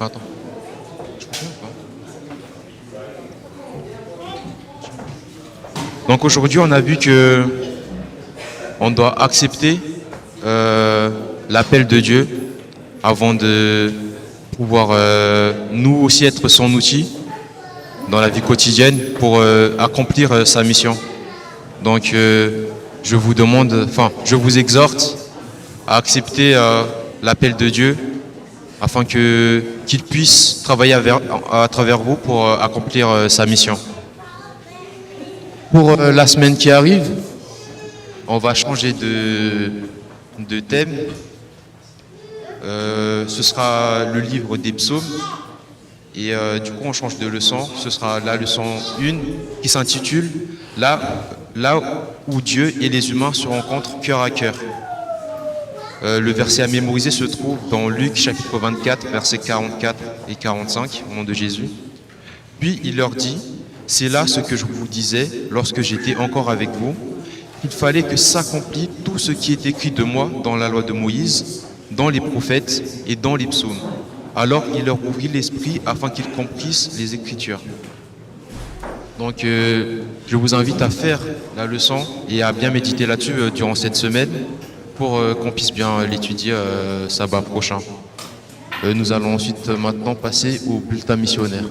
Attends. Je peux faire ou pas? Donc aujourd'hui, on a vu que on doit accepter l'appel de Dieu avant de pouvoir nous aussi être son outil dans la vie quotidienne pour accomplir sa mission. Donc je vous demande, enfin je vous exhorte à accepter l'appel de Dieu afin qu'il puisse travailler à travers vous pour accomplir sa mission. Pour la semaine qui arrive, on va changer de thème. Ce sera le livre des psaumes. Et du coup, on change de leçon. Ce sera la leçon 1 qui s'intitule là où Dieu et les humains se rencontrent cœur à cœur. Le verset à mémoriser se trouve dans Luc chapitre 24, versets 44 et 45, au nom de Jésus. Puis il leur dit, c'est là ce que je vous disais lorsque j'étais encore avec vous. Il fallait que s'accomplisse tout ce qui est écrit de moi dans la loi de Moïse, dans les prophètes et dans les psaumes. Alors il leur ouvrit l'esprit afin qu'ils comprissent les Écritures. Donc je vous invite à faire la leçon et à bien méditer là-dessus durant cette semaine pour qu'on puisse bien l'étudier sabbat prochain. Nous allons ensuite maintenant passer au bulletin missionnaire.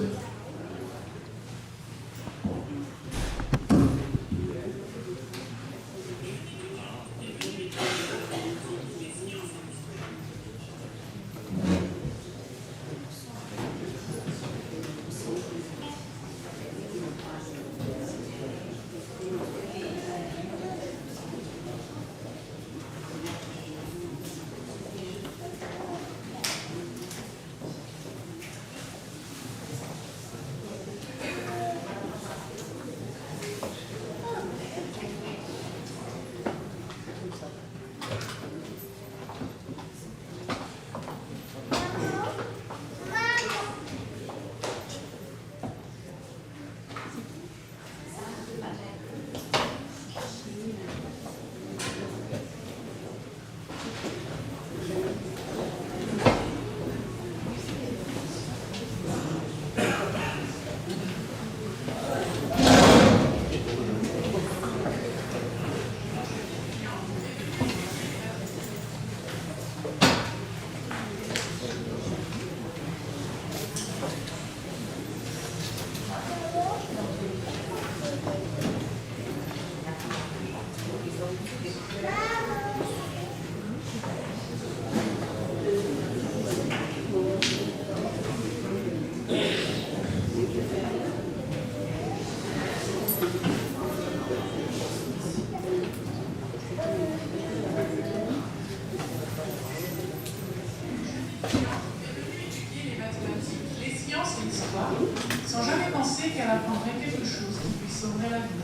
Sans jamais penser qu'elle apprendrait quelque chose qui puisse sauver la vie.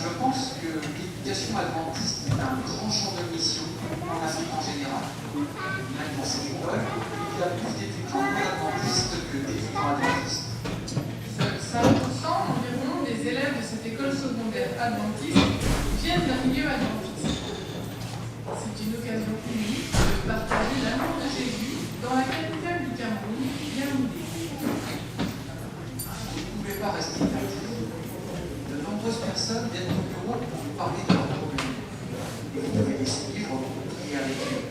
Je pense que l'éducation adventiste est un grand champ de mission en Afrique en général. Même dans cette école, il y a plus d'étudiants adventistes que d'étudiants adventistes. 5% environ des élèves de cette école secondaire adventiste viennent d'un milieu adventiste. C'est une occasion unique de partager l'amour de Jésus dans la capitale du Cameroun, Yaoundé. Vous ne pouvez pas rester inactif. De nombreuses personnes viennent au bureau pour vous parler de leur problème. Et vous devez les suivre pour prier avec eux.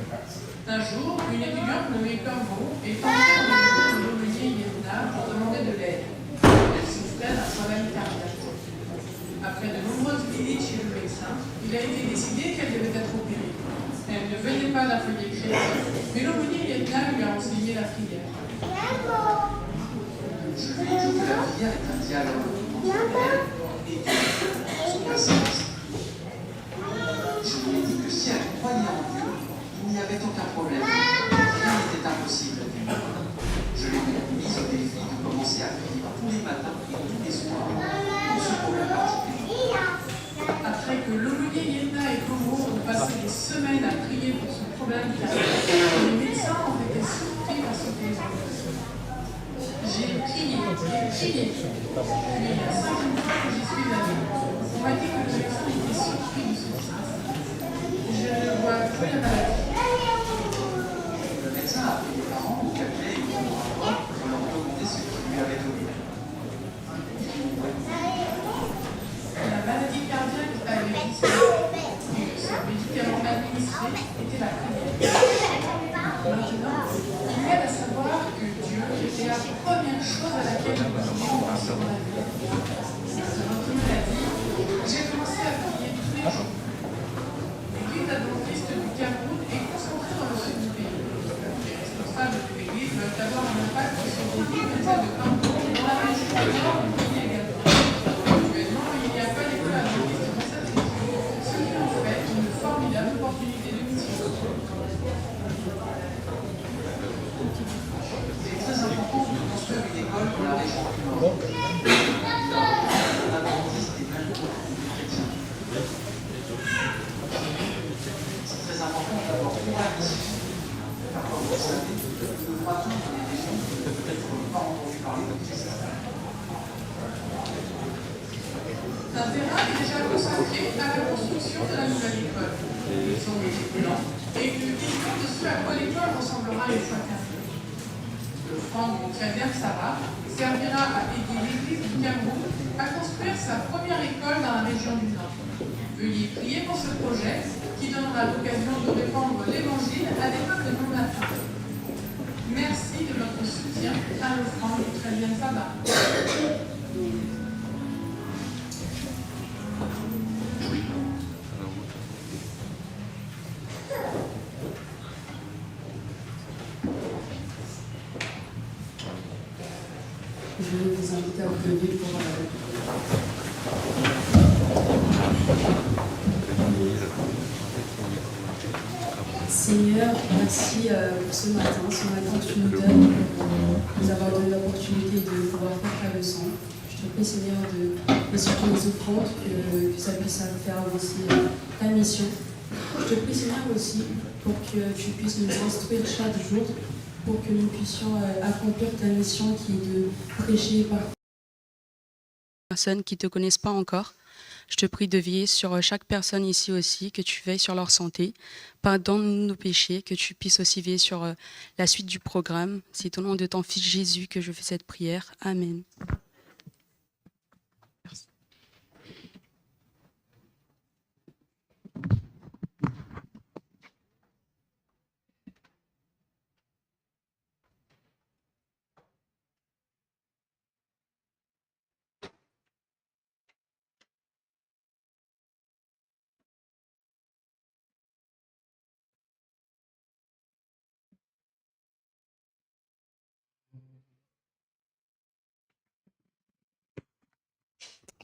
Un jour, une étudiante nommée Kambo est entrée dans le bureau de l'aumônier Yéna pour demander de l'aide. Elle souffrait d'un problème cardiaque. Après de nombreuses visites chez le médecin, il a été décidé qu'elle devait être opérée. Elle ne venait pas d'un foyer chrétien, mais l'aumônier Yéna lui a enseigné la prière. Je lui ai dit que la prière est un dialogue entre elle et Dieu, son patience. Je lui ai dit que si elle croyait en Dieu, il n'y avait aucun problème. Rien n'était impossible. Je l'ai donc mise au défi de commencer à prier tous les matins et tous les soirs pour ce problème particulier. Après que l'aumônier Yéna et Komo ont passé des semaines à prier pour son problème cardiaque, les médecins ont été surpris par ce témoignage. J'ai prié. Puis il y a 5 mois que j'y suis allée. On m'a dit que le médecin était surpris de ce qui se passe. Je ne vois plus la maladie. Le médecin a appelé les parents pertinent, il aide à savoir que Dieu était la première chose à laquelle nous prions dans ce monde. Comme il a dit, j'ai commencé à prier tous les jours. L'Église adventiste du Cameroun est concentrée dans le sud du pays. Les responsables de l'Église veulent avoir un impact sur les villes comme celle de Cameroun et dans la région du Nord du pays également. Actuellement, il n'y a pas d'école adventiste dans cette région, ce qui en fait une formidable opportunité de mission. C'est très important de construire une école pour la région du Nord. L'adventiste est bien beaucoup chrétien. C'est très important d'avoir pour la mission. Parfois, vous savez, nous devons atteindre des régions que peut-être on n'a pas entendu parler de Christ. Un terrain est déjà consacré à la construction de la nouvelle école. Ils ont des plans et une vision de ce à quoi l'école ressemblera une fois terminée. Le franc du Tchadien Sarah servira à aider l'Église du Cameroun à construire sa première école dans la région du Nord. Veuillez prier pour ce projet qui donnera l'occasion de répandre l'Évangile à des peuples non latins. Merci de votre soutien à l'offrande du Tchadien Sarah. Je vais vous inviter à vous lever pour Seigneur, merci pour ce matin. Ce matin, tu nous donnes pour nous avoir donné l'opportunité de pouvoir faire ta leçon. Je te prie, Seigneur, de surtout les offrandes, que ça puisse faire avancer ta mission. Je te prie, Seigneur, aussi pour que tu puisses nous instruire chaque jour, pour que nous puissions accomplir ta mission qui est de prêcher par personnes qui ne te connaissent pas encore. Je te prie de veiller sur chaque personne ici aussi, que tu veilles sur leur santé, pardonne nos péchés, que tu puisses aussi veiller sur la suite du programme. C'est au nom de ton Fils Jésus que je fais cette prière. Amen. Merci.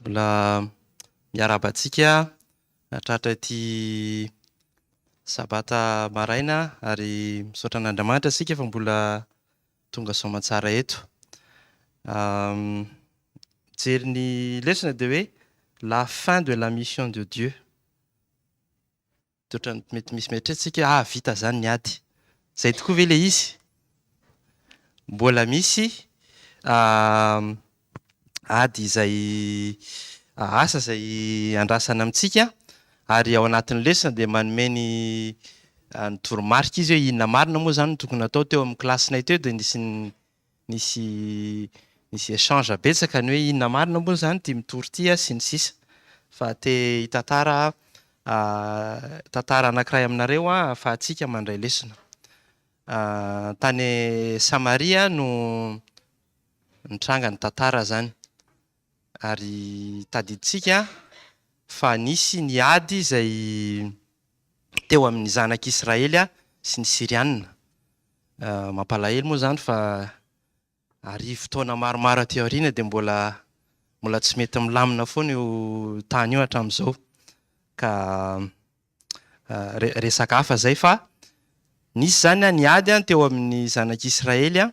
Mbola miarabantsika tratra ty sabata maraina ary misaotra an'Andriamanitra sika fa mbola tonga soamantsara eto. Jery ny lesona dia hoe la fin de la mission de Dieu. Totra mety misy mieritretsika vita zany ny ady. Zay tokoa ve le izy? Mbola misy ady izay asa izay andrasana amintsika ary ao anatin'ny lesona dia manome ny toromarika izy hoe inona marina moa zany tokony atao teo amin'ny klasinay teo dia nisy échange betsaka ny hoe inona marina moa zany ty mitory ty sy ny sisa fa te hitantara tantara anankiray aminareo ahafahantsika mandray lesona. Tany Samaria no nitranga ny tantara zany. Ary tadiditsika fa nisy ny ady izay teo amin'ny zanak'Israely sy ny Sirianina. Mampalahelo moa zany fa ary fotoana maromaro aty aoriana dia mbola tsy mety milamina foana io tany io hatramin'izao. Ka resaka hafa zay fa nisy zany ny ady teo amin'ny zanak'Israely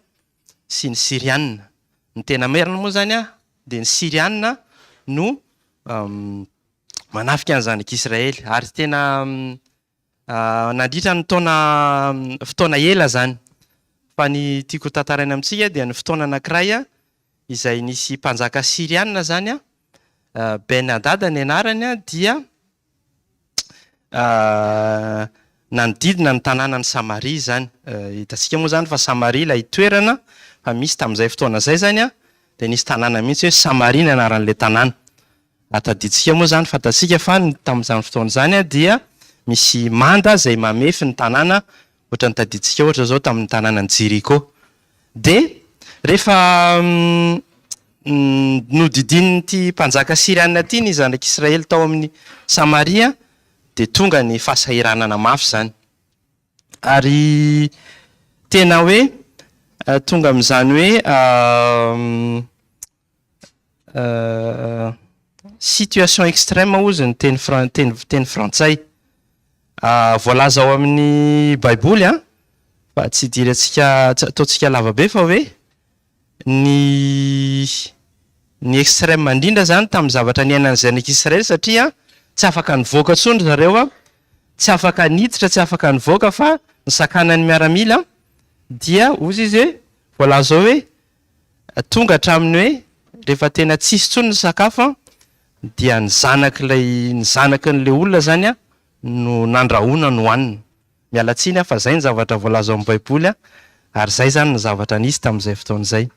sy ny Sirianina. Ny tena merina moa zany dia ny Sirianina no manafika ny zanak'Israely ary tena nandritra ny fotoana ela zany. Fa ny tiako tantaraina amintsika dia ny fotoana anankiray izay nisy mpanjaka Sirianina zany Ben Hadad ny anarany dia nanodidina ny tanàna ny Samaria zany. Hitantsika moa zany fa Samaria ilay toerana fa misy tamin'izay fotoana zay zany dia nisy tanàna mihitsy hoe Samaria ny anaran'ilay tanàna. Tadiditsika moa zany fantatsika fa tamin'izany fotoana zany dia misy manda izay mamefy ny tanàna ohatra ny taditsika ohatra zao tamin'ny tanànany Jeriko. De rehefa nodidin'ny ty mpanjaka Siriana ty ny zanak'Israely tao amin'ny Samaria, de tonga ny fahasahiranana mafy zany. Ary tena hoe tonga amin'izany hoe situation extrême ozy ny teny frantsay. Voalaza ao amin'ny baiboly fa tsy dirantsika ataontsika lavabe fa hoe ny extrême indrindra zany tamin'ny zavatra niainan'ny zanak'Israely, satria tsy afaka nivoaka tsony zareo tsy afaka niditra, tsy afaka nivoaka fa nisakanany miaramila. Dia ozy izy hoe voalaza hoe tonga hatraminy hoe rehefa tena tsisy tsony ny sakafo dia ny zanaky n'le olona zany no nandrahona no hoanina. Mialatsiny fa zay ny zavatra voalaza ao amin'ny baiboly ary zay zany ny zavatra nisy tamin'izay fotoan'izay.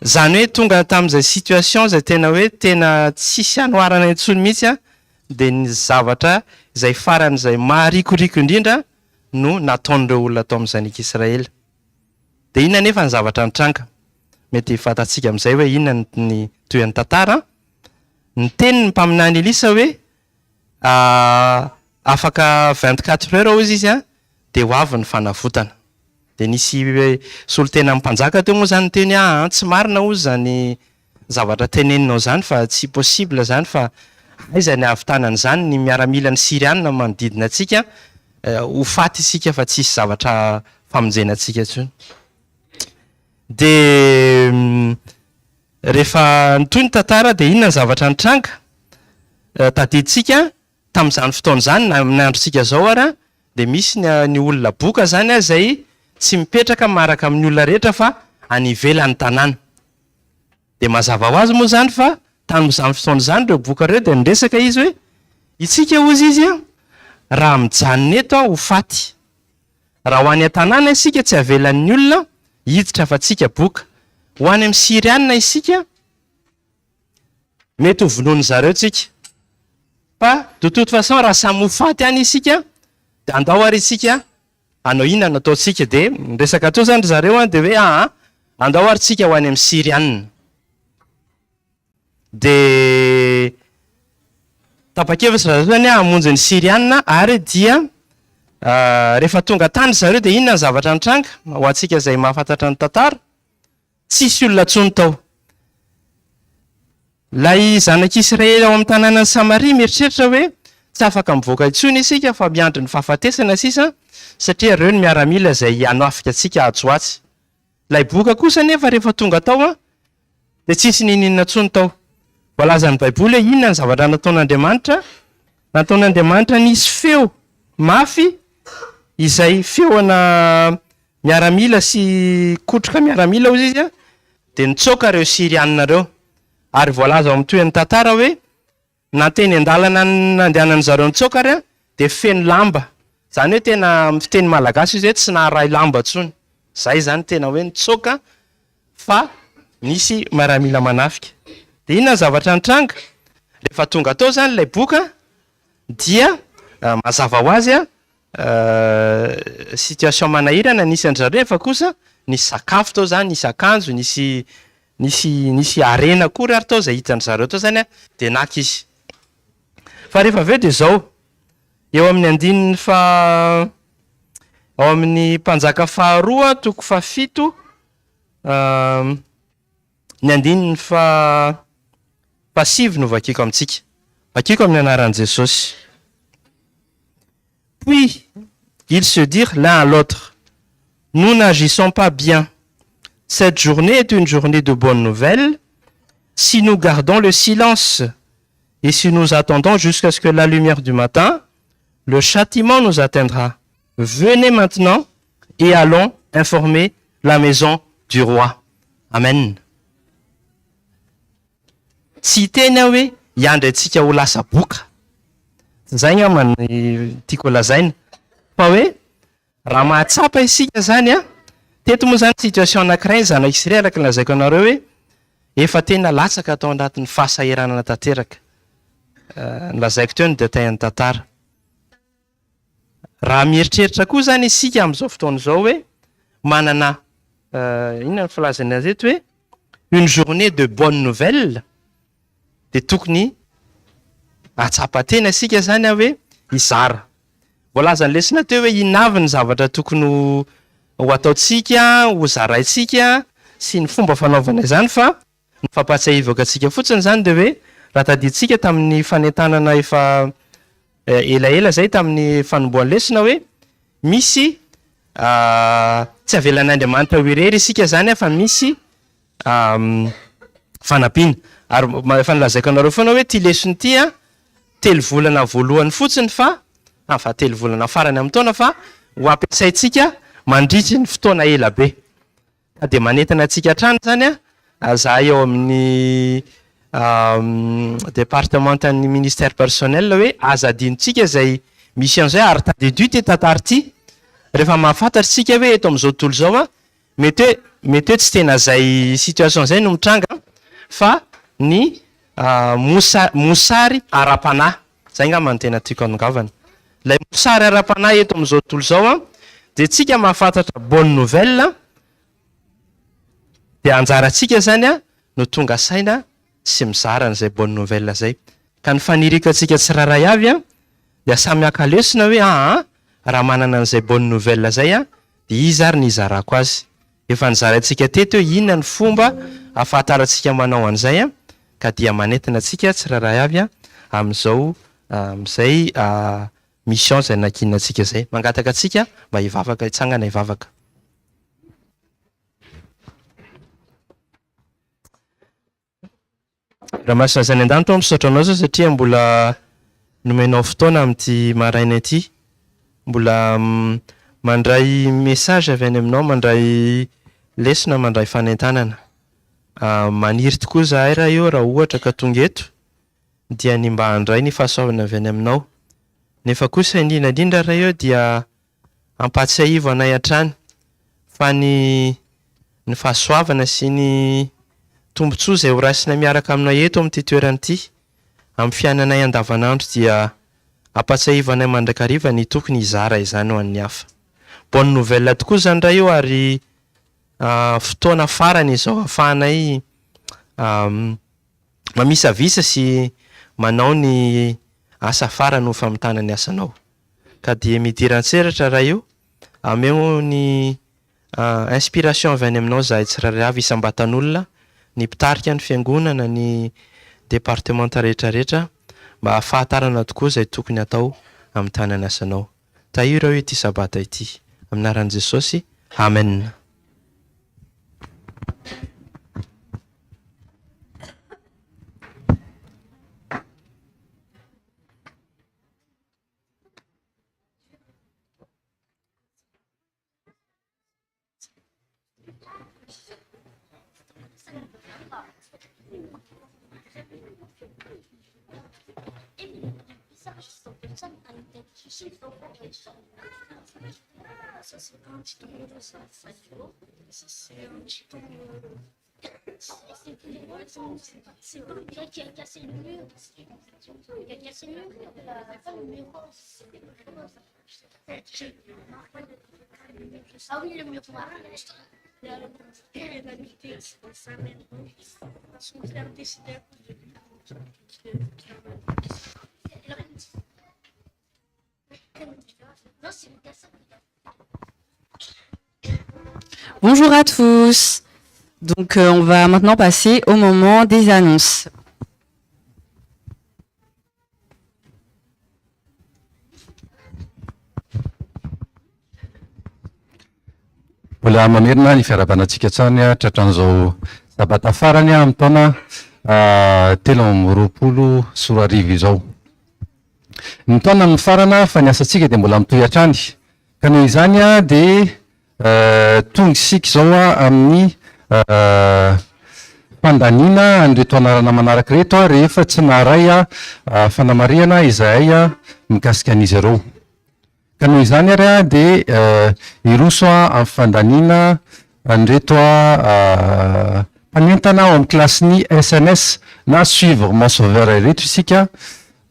Zany hoe tonga tamin'izay situation zay tena hoe tena tsisy anoharana intsony mihitsy de ny zavatra izay faran'izay maharikoriko indrindra no nataon'ireo olona tao amin'ny zanak'Israely. De inona nefa ny zavatra nitranga? Mety fatatsika amin'izay hoe inona ny toy ny tantara. Ny tenin'ny mpaminany Elisa hoe afaka 24 heures ozy izy de ho avy ny fanavotana. De nisy solotena mpanjaka teo moa zany teny tsy marina ozy zany zavatra teneninao zany fa tsy possible zany fa aiza ny avitanana zany ny miaramila ny Siriana manodidina atsika ho faty isika fa tsisy zavatra famonjena atsika ntsony. De rehefa nitoy ny tantara de inona ny zavatra nitranga? Tadiditsika tamin'izany fotoana zany na amin'ny androntsika zao de misy ny olona boka zany zay tsy mipetraka maraka amin'ny olona rehetra fa any ivelan'ny tanàna. De mazava ho azy moa zany fa tamin'izany fotoana zany reo boka reo de niresaka izy hoe itsika ozy izy raha mijanona eto ho faty. Raha ho any an-tanàna isika tsy avelan'ny olona hiditra fa tsika boka. Ho any amin'ny Siriana isika mety ho vonoany zareo tsika. Fa de toute façon raha samy ho faty any isika de andao ary isika anao inona no ataotsika. De niresaka teo zany zareo de hoe andao ary tsika ho any amin'ny Siriana. De tapa-kevitra zareo zany hamonjy ny Siriana ary dia rehefa tonga tany zareo de inona ny zavatra nitranga ho antsika zay mahafantatra ny tantara? Tsisy olona tsony tao. Lay zanak'Israely ao amin'ny tanànan'ny Samaria mieritreritra hoe tsy afaka mivoaka intsony isika fa miandry ny fahafatesana sisa satria reo ny miaramila zay anafika atsika atsoatsy. Lay boka kosa nefa rehefa tonga tao de tsisy ninina tsony tao. Voalaza ny baiboly hoe inona ny zavatra nataon'Andriamanitra? Nataon'Andriamanitra nisy feo mafy izay feona miaramila sy kotroka miaramila ozy izy de nitsoka reo Siriana reo. Ary voalaza ao amin'ny toen'ny tantara hoe nateny an-dalana nandehanany zareo nitsoka ary de feno lamba. Zany hoe tena fiteny malagasy izy hoe tsy naharay lamba tsony. Zay zany tena hoe nitsoka fa nisy miaramila manafika. De inona zavatra nitranga? Rehefa tonga tao zany lay boka dia mazava ho azy situation manahirana nisy an'zareo fa kosa nisy sakafo tao zany, nisy akanjo, nisy arena kory ary tao zay hitan'zareo tao zany de naky izy. Fa rehefa aveo de zao eo amin'ny andininy ao amin'ny mpanjaka faharoa toko fahafito ny andininy fahasivy no vakiko amintsika. Vakiko amin'ny anaran'i Jesosy. Puis ils se dirent l'un à l'autre, nous n'agissons pas bien. Cette journée est une journée de bonnes nouvelles. Si nous gardons le silence et si nous attendons jusqu'à ce que la lumière du matin, le châtiment nous atteindra. Venez maintenant et allons informer la maison du roi. Amen. Tsy tena hoe hiandry antsika ho lasa boka. Zay ngamany tiako lazaina. Fa hoe raha mahatsapa isika zany teto moa zany situation anankiray zanak'Israely araka lazaiko anareo hoe efa tena latsaka atao anatin'ny fahasahiranana tanteraka. Lazaiko teo ny detailin'ny tantara. raha mieritreritra koa zany isika amin'izao fotoana izao hoe manana inona ny filazana azy eto hoe une journée de bonne nouvelle de tokony atsapa-tena isika zany hoe izara. Voalaza ny lesona teo hoe inavy ny zavatra tokony ho ataotsika, ho zaraitsika sy ny fomba fanaovana izany, fa ny fampatsiahivaka atsika fotsiny zany de hoe raha tadiditsika tamin'ny fanentanana efa elaela zay tamin'ny fanomboan'ny lesona hoe misy tsy avelan'Andriamanitra ho irery isika zany fa misy fanampiana. Ary efa nilazaiko anareo foana hoe ty lesony ty telo volana voalohany fotsiny fa telo volana farany amin'ny taona fa ho ampiasaitsika mandritra ny fotoana ela be. De manentana atsika hatrany zany za eo amin'ny départementan'ny ministère personnel hoe aza adinotsika zay misy an'izay ary tadedu ty tantary ty. Rehefa mahafantatritsika hoe eto amin'izao tontolo zao mety hoe tsy tena zay situation zay no mitranga fa ny mosary ara-panahy zay ngamba ny tena tiako anongavana. Lay mosary ara-panahy eto amin'izao tontolo zao de tsika mahafantatra bonne nouvelle de anjaratsika zany no tonga saina sy mizara n'izay bonne nouvelle zay. Ka ny fanirika atsika tsiraray avy de samy akalesona hoe raha manana an'izay bonne nouvelle zay de izy ary ny izarako azy. Efa nizaratsika teto hoe inona ny fomba ahafantarantsika manao an'izay ka dia manentana atsika tsiraray avy amin'izao amin'izay mission zay nakinana atsika zay. Mangataka atsika mba hivavaka, hitsangana hivavaka. Raha masina zany an-danitra misaotra anao zao satria mbola nomenao fotoana amin'ity maraina ity, mbola mandray message avy any aminao, mandray lesona, mandray fanentanana. Maniry tokoa zahay raha io raha ohatra ka tonga eto dia ny mba handray ny fahasoavana avy any aminao. Nefa kosa indrindra raha io dia ampatsiahivo anay hatrany fa ny fahasoavana sy ny tombontsoa zay ho raisina miaraka aminay eto amin'ity toerana ity amin'ny fiainanay andavanandro dia ampatsiahivo anay mandrakariva ny tokony izara izany ho an'ny hafa. Bonne nouvelle tokoa zany raha io ary fotoana farany izao ahafahanay mamisavisa sy manao ny asa farany ho famitana ny asanao. Ka dia midiran-tseratra raha io ameo ny inspiration avy any aminao zahay tsiraray avy isam-batan'olona, ny mpitarika ny fiangonana, ny départementa rehetrarehetra mba ahafantarana tokoa zay tokony atao amin'ny tanany asanao. Tahira hoe ity sabata ity amin'ny anaran'i Jesosy. Amen. C'est pas le gars qui a cassé le mur. Il a cassé le mur. Il a pas le mur. Ah oui, le mur noir. Elle va lutter dans sa mère. Son frère décidé à cause de lui. Non, c'est le casseur. Bonjour à tous. Donc on va maintenant passer au moment des annonces. Mbola mamerina ny fiarabanantsika tsany tratran'izao sabata farany amin'ny taona 2020 sy 2021 izao. Ny taona ny farana fa ny asantsika dia mbola mitohy hatrany. Ka noho izany dia tonga isika izao amin'ny fandaniana an'ireo taonarana manaraka reto rehefa tsy naharay fanamariana izay mikasika an'izy ireo. Ka noho izany ary dia iroso amin'ny fandaniana an'ireto mpanentana ao amin'ny klasiny SNS na suivre mon sauveur rehetra isika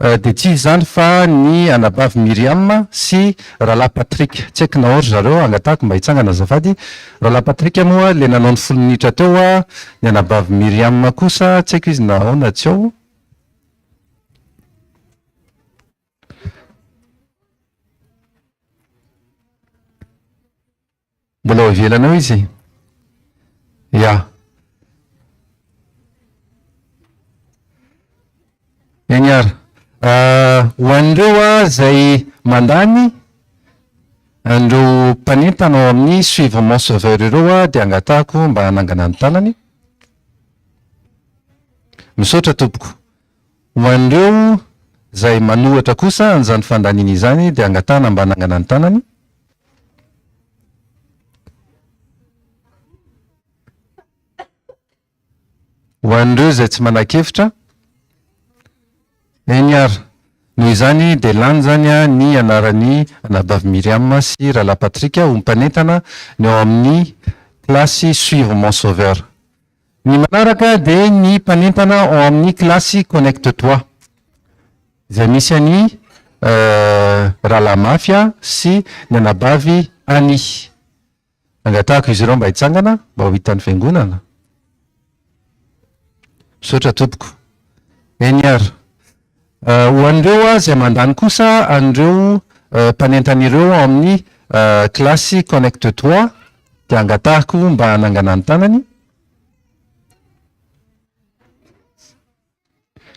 dia tsy izany fa ny anabavy Miriam sy rahalahy Patrik. Tsy haiko nahory zareo angatahako mba hitsangana azafady. Rahalahy Patrik moa le nanao ny 10 minitra teo a, ny anabavy Miriam kosa tsy haiko izy nahoana tsy ao. Mbola ao ivelana eo izy. Ya. Eny ary. Ho an'ireo a zay mandany andreo mpanentana ao amin'ny suivre sauveur ireo a dia angatahako mba hanangana ny tanany. Misaotra tompoko. Ho an'ireo zay manohatra kosa an'izany fandaniana izany dia angatahana mba hanangana ny tanany. Ho an'ireo zay tsy manan-kevitra. Eny ary. Noho izany dia lany zany a ny anaran'ny anabavy Miriam sy rahalahy Patrik ho mpanentana ny ao amin'ny klasy suivre mon sauveur. Ny manaraka dia ny mpanentana ao amin'ny klasy connecte-toi. Izay misy any rahalahy Mafia sy ny anabavy Ani. Angatahako izy ireo mba hitsangana mba ho hitan'ny fiangonana. Misaotra tompoko. Eny ary. Ho an'ireo zay mandany kosa an'ireo mpanentana ireo ao amin'ny klasy connecte-toi dia angatahako mba hanangana ny tanany.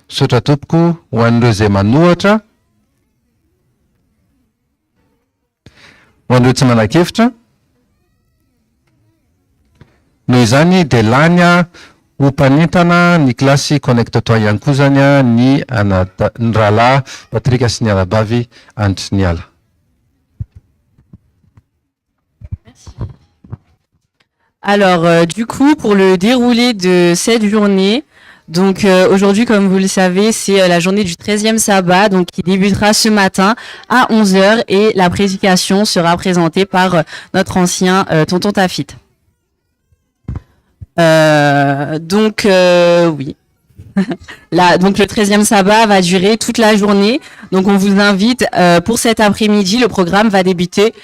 Misaotra tompoko. Ho an'ireo zay manohatra. Ho an'ireo tsy manan-kevitra. Noho izany dia lany ho mpanentana ny klasy connecte-toi ihany koa zany ny rahalahy Patrik sy ny anabavy Antriniala. Alors, du coup, pour le déroulé de cette journée, donc aujourd'hui, comme vous le savez, c'est la journée du 13e sabbat, donc qui débutera ce matin à 11h et la prédication sera présentée par notre ancien tonton Tafit. Oui. Là, donc le 13e sabbat va durer toute la journée. Donc on vous invite pour cet après-midi, le programme va débuter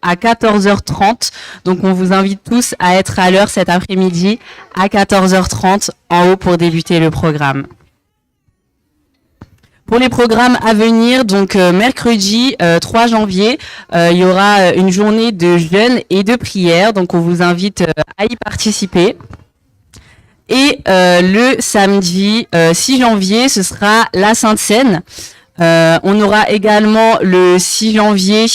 à 14h30. Donc on vous invite tous à être à l'heure cet après-midi à 14h30 en haut pour débuter le programme. Pour les programmes à venir, donc mercredi 3 janvier, il y aura une journée de jeûne et de prière. Donc on vous invite à y participer. Et le samedi 6 janvier, ce sera la Sainte Seine. On aura également le 6 janvier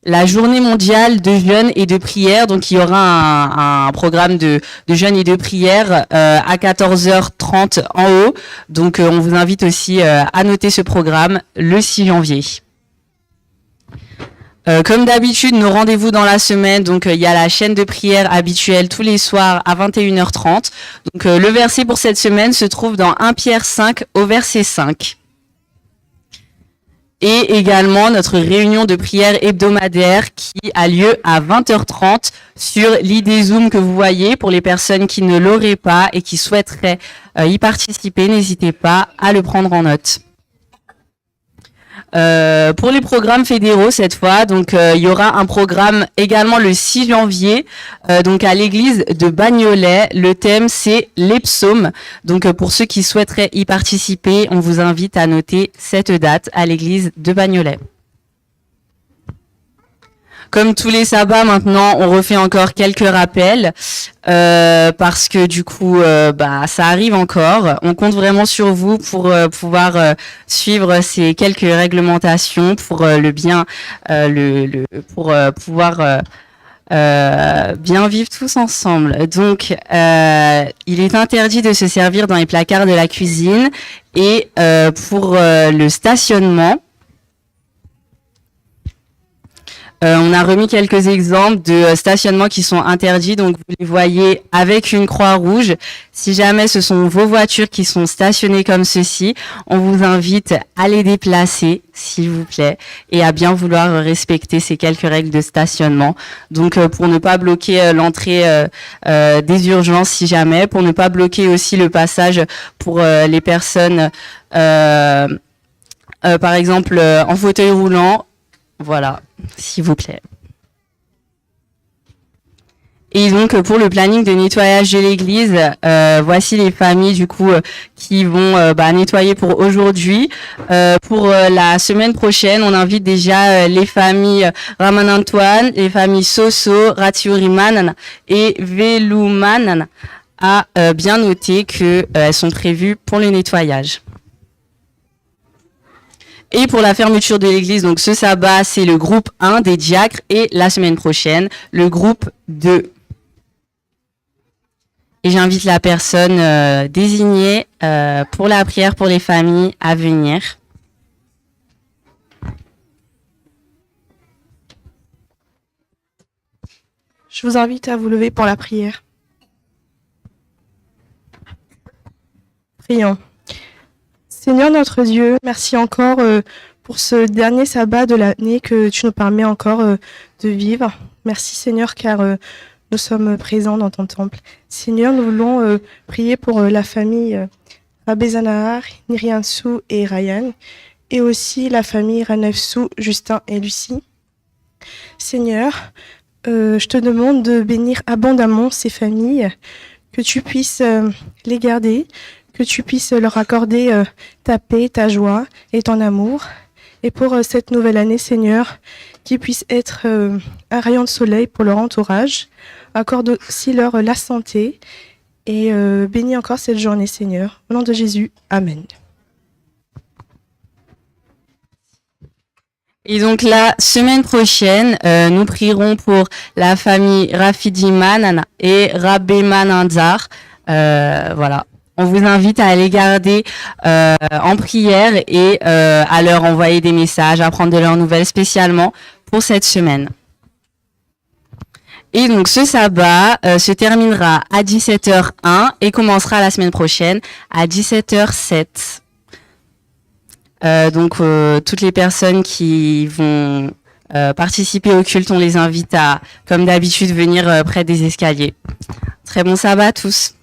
la journée mondiale de jeûne et de prière. Donc il y aura un programme de jeûne et de prière à 14h30 en haut. Donc on vous invite aussi à noter ce programme le 6 janvier. Comme d'habitude, nos rendez-vous dans la semaine, donc il y a la chaîne de prière habituelle tous les soirs à 21h30. Donc le verset pour cette semaine se trouve dans 1 Pierre 5 au verset 5. Et également notre réunion de prière hebdomadaire qui a lieu à 20h30 sur l'ID Zoom que vous voyez. Pour les personnes qui ne l'auraient pas et qui souhaiteraient y participer, n'hésitez pas à le prendre en note. Pour les programmes fédéraux cette fois, donc il y aura un programme également le 6 janvier, donc à l'église de Bagnolet. Le thème c'est les psaumes. Donc pour ceux qui souhaiteraient y participer, on vous invite à noter cette date à l'église de Bagnolet. Comme tous les sabbats maintenant, on refait encore quelques rappels parce que du coup, ça arrive encore. On compte vraiment sur vous pour pouvoir suivre ces quelques réglementations pour le bien, pour pouvoir bien vivre tous ensemble. Donc, il est interdit de se servir dans les placards de la cuisine et pour le stationnement. On a remis quelques exemples de stationnements qui sont interdits, donc vous les voyez avec une croix rouge. Si jamais ce sont vos voitures qui sont stationnées comme ceci, on vous invite à les déplacer, s'il vous plaît, et à bien vouloir respecter ces quelques règles de stationnement. Donc pour ne pas bloquer l'entrée des urgences si jamais, pour ne pas bloquer aussi le passage pour les personnes, par exemple en fauteuil roulant, voilà, s'il vous plaît. Et donc pour le planning de nettoyage de l'église, voici les familles du coup qui vont nettoyer pour aujourd'hui. Pour la semaine prochaine, on invite déjà les familles Raman Antoine, les familles Soso, Ratiuriman et Veluman à bien noter qu'elles sont prévues pour le nettoyage. Et pour la fermeture de l'église, donc ce sabbat, c'est le groupe 1 des diacres et la semaine prochaine, le groupe 2. Et j'invite la personne désignée pour la prière pour les familles à venir. Je vous invite à vous lever pour la prière. Prions. Seigneur notre Dieu, merci encore pour ce dernier sabbat de l'année que tu nous permets encore de vivre. Merci Seigneur car nous sommes présents dans ton temple. Seigneur, nous voulons prier pour la famille Rabé Zanahar, Niriansou et Ryan, et aussi la famille Ranefsou, Justin et Lucie. Seigneur, je te demande de bénir abondamment ces familles, que tu puisses les garder, que tu puisses leur accorder ta paix, ta joie et ton amour. Et pour cette nouvelle année, Seigneur, qu'ils puissent être un rayon de soleil pour leur entourage. Accorde aussi leur la santé et bénis encore cette journée, Seigneur. Au nom de Jésus, Amen. Et donc la semaine prochaine, nous prierons pour la famille Rafidiman et Rabé Mananzar. Voilà. On vous invite à les garder en prière et à leur envoyer des messages, à prendre de leurs nouvelles spécialement pour cette semaine. Et donc ce sabbat se terminera à 17h01 et commencera la semaine prochaine à 17h07. Donc toutes les personnes qui vont participer au culte, on les invite à, comme d'habitude, venir près des escaliers. Très bon sabbat à tous.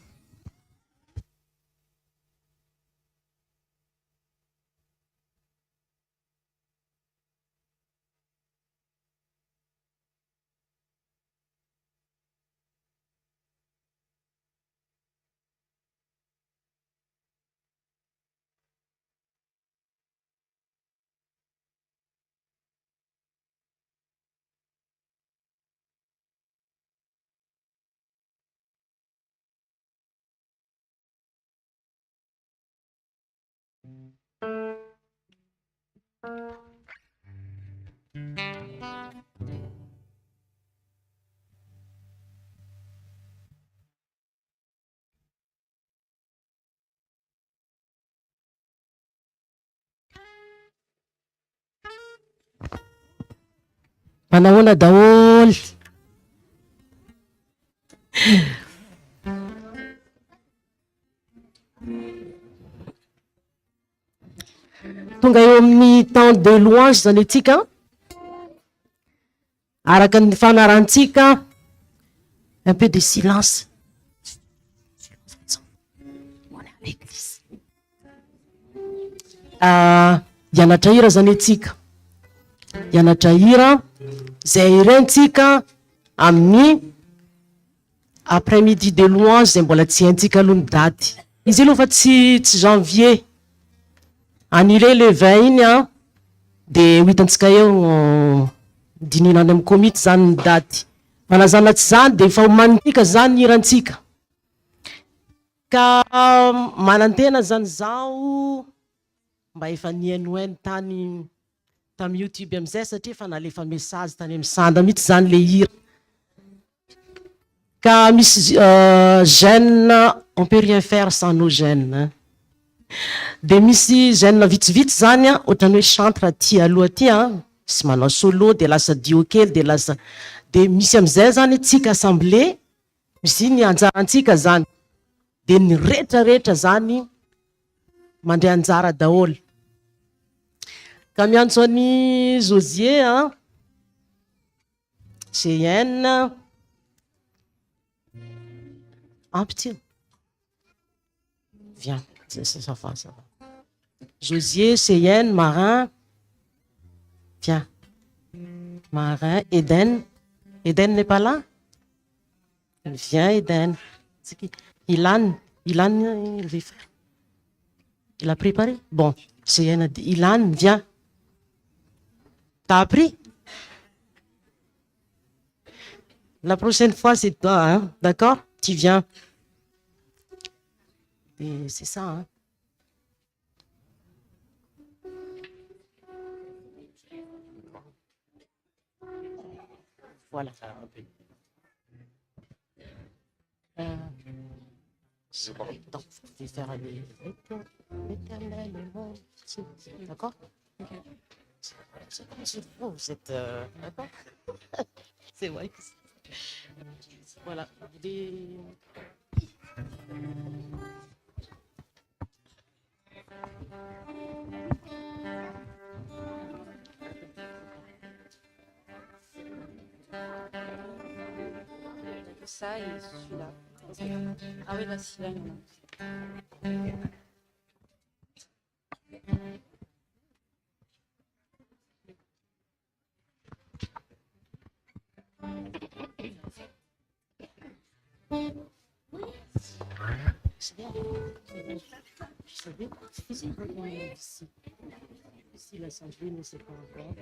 Manahoana daholo. Tonga eo amin'ny temps de louange zany atsika, araka ny fanarantsika, un peu de silence. Hianatra hira zany atsika, hianatra hira zay irentsika amin'ny après-midi de louange zay mbola tsy haintsika aloha ny daty. Izy aloha fa tsy janvier, anire le 20 iny a, de ho hitantsika eo dininany amin'ny komity zany ny daty. Manazanatsy zany de efa manintika zany irantsika. Ka manantena zany zao mba efa nihainohaino tany tamy YouTube amizay satria efa nalefa message tany amin'ny sanda mihitsy zany le hira. Ka misy gêne, on peut rien faire sans nos gênes. Hein. De misy gêne vitsivitsy zany a, ohatrany hoe chantre aty aloha aty a, sy manao solo de lasa dio kely de lasa de misy am'izay zany tsika assemblée misy ny anjarantsika zany de ny rehetrarehetra zany mandray anjara daholo ka miantso any Josie Cheyenne petit viens ça va Josie Cheyenne Marin viens Marin Eden n'est pas là viens Eden c'est qui Ilan il veut faire il a préparé bon Cheyenne a dit Ilan viens t'as appris la prochaine fois c'est toi d'accord tu viens et c'est ça voilà donc je vais faire l'éternel d'accord c'est comme si vous êtes d'accord c'est vrai que voilà ça et celui-là. Ah oui, là, celui-là, il y en a. C'est bien. Ici, l'assemblée ne sait pas encore.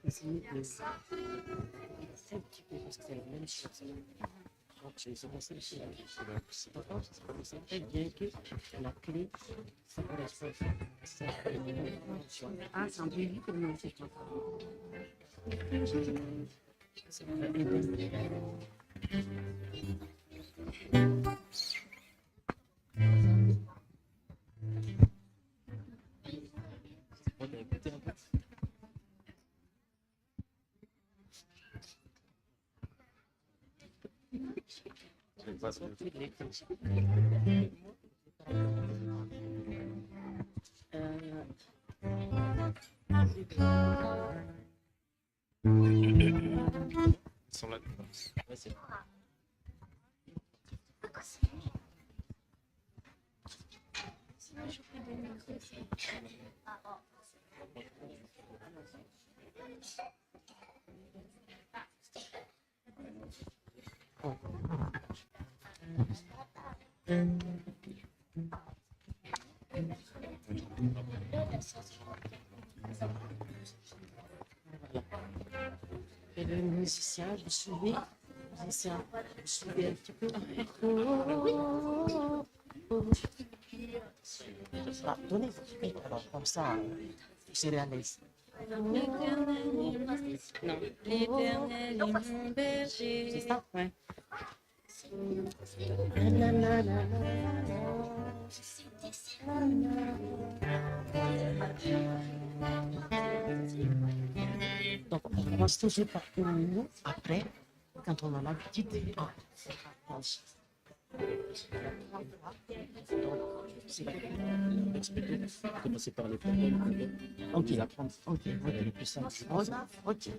Essayer de c'est un petit peu parce que c'est la même chose. Donc, c'est pour ça que c'est très bien que la clé, ça correspond. Ah, c'est un début que nous fait. C'est Et le musicien, je suivais. Musicien, je suivais un petit peu. Donnez votre pied, alors comme ça, vous serez à l'aise. L'Éternel est mon berger. C'est ça? Ouais. Donc, on commence toujours par une après, quand on a l'habitude, on pense. Commencer par les premiers. Ok, ok, le plus simple. Ok.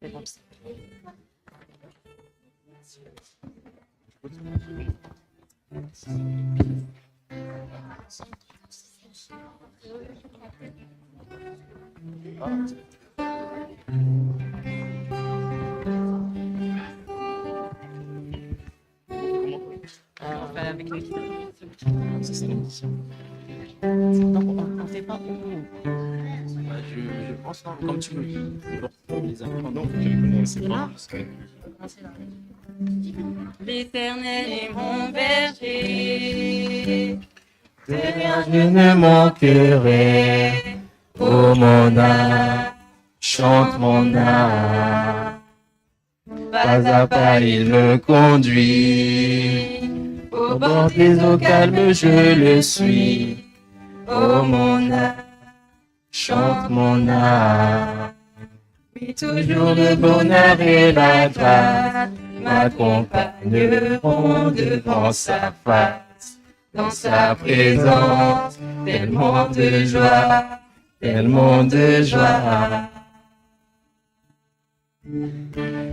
C'est comme ça. Avec les C'est l'émission. Donc, on ne fait pas Je pense, non, comme tu veux. Les indépendants, je les connaissais pas. L'Éternel est mon berger. De rien je ne manquerai. Oh mon âme, chante mon âme. Pas à pas il me conduit. Au bord des eaux calmes je le suis. Oh mon âme, chante mon âme. Oui, toujours le bonheur et la grâce m'accompagneront devant sa face. Dans sa présence, tellement de joie, tellement de joie.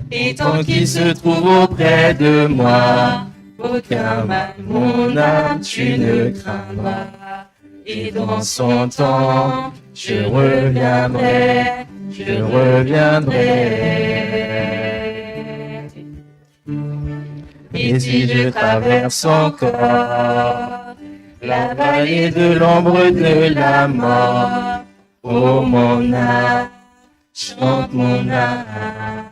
Et tant qu'il se trouve auprès de moi, aucun mal, mon âme, tu ne craindras. Et dans son temps, je reviendrai, je reviendrai. Et si je traverse encore la vallée de l'ombre de la mort, oh mon âme, chante mon âme.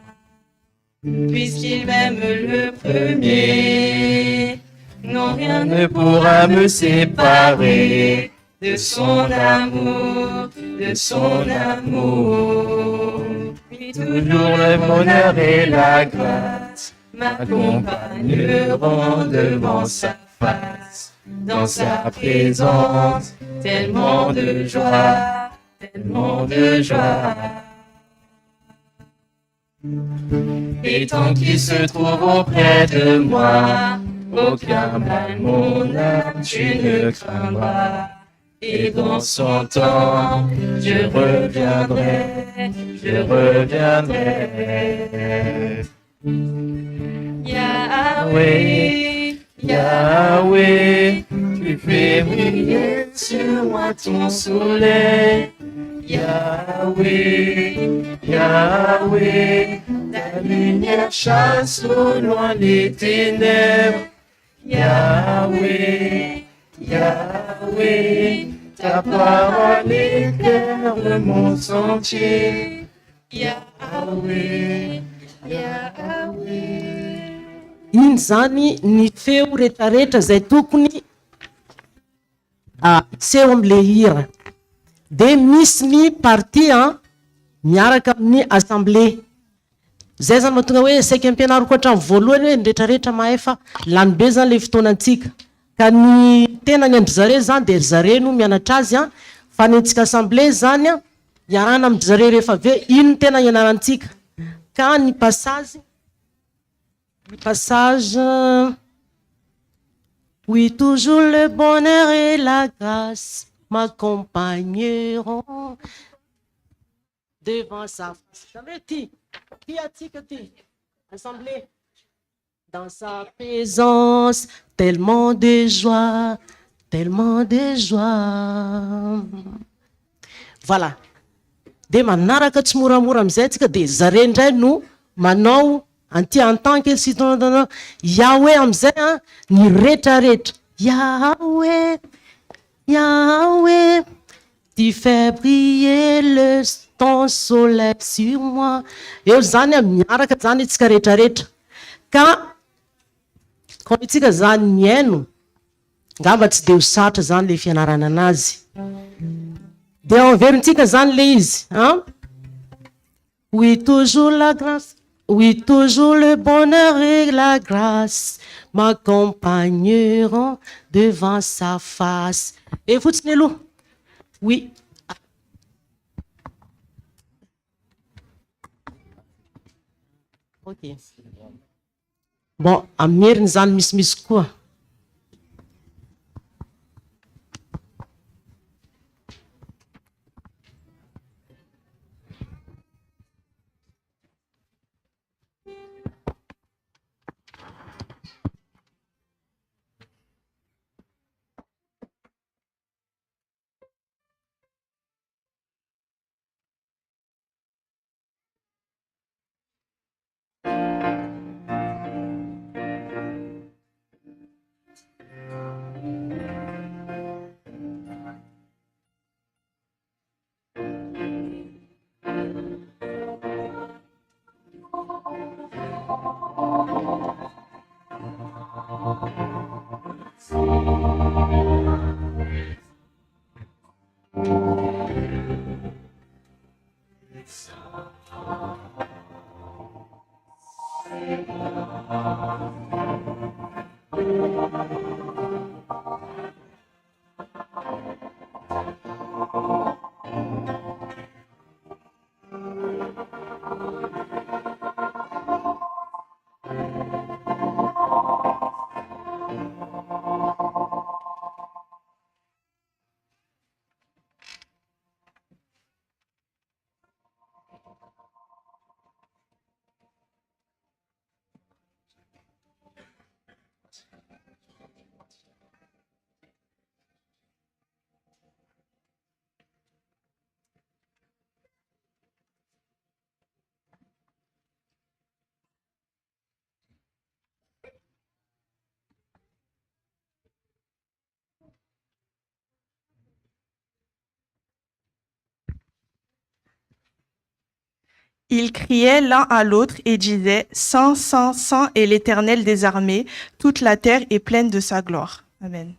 Puisqu'il m'aime le premier, non, rien ne pourra me séparer de son amour, de son amour. Puis toujours le bonheur et la grâce m'accompagneront devant sa face. Dans sa présence, tellement de joie, tellement de joie. Et tant qu'il se trouve auprès de moi, aucun mal, mon âme, tu ne craindras. Et dans son temps, je reviendrai, je reviendrai. Yahweh, Yahweh, tu fais briller sur moi ton soleil. Yahweh, Yahweh, ta lumière chasse au loin les ténèbres. Yahweh, Yahweh, ta parole éclaire mon sentier. Yahweh, Yahweh. Iny zany ny feo rehetrarehetra zay tokony seho am'le hira. De misy ny partie miaraka amin'ny assemblée. Zay zany mahatonga hoe saika ampianariko hatramin'ny voalohany hoe ny rehetrarehetra mahay fa lany be zany le fotoanantsika. Ka ny tena ny andry zareo zany de ry zareo no mianatra azy fa ny antsika assemblée zany iarana amin'ny zareo rehefa aveo ino ny tena ianarantsika. Ka ny passage oui, toujours le bonheur et la grâce m'accompagneront devant sa face. Qui a-t-il que tu assemblée? Dans sa présence, tellement de joie, tellement de joie. Voilà. De manaraka tsy moramora amizay tsika de zare ndray no manao anty en tant que citoyen Yahweh amizay ny rehetrarehetra. Yahweh, Yahweh, tu fais briller ton soleil sur moi. Eo zany miaraka zany tsika rehetrarehetra. Ka koa itsika zany miaino ngamba tsy de ho sarotra zany le fianarana anazy. De enverintsika zany le izy. Oui, toujours la grâce. Oui, toujours le bonheur et la grâce m'accompagneront devant sa face. Et fotsiny aloha. Oui. Ok. Bon, amin'ny heriny zany misimisy koa. Ils criaient l'un à l'autre et disaient, Saint, Saint, Saint est l'Éternel des armées, toute la terre est pleine de sa gloire. Amen.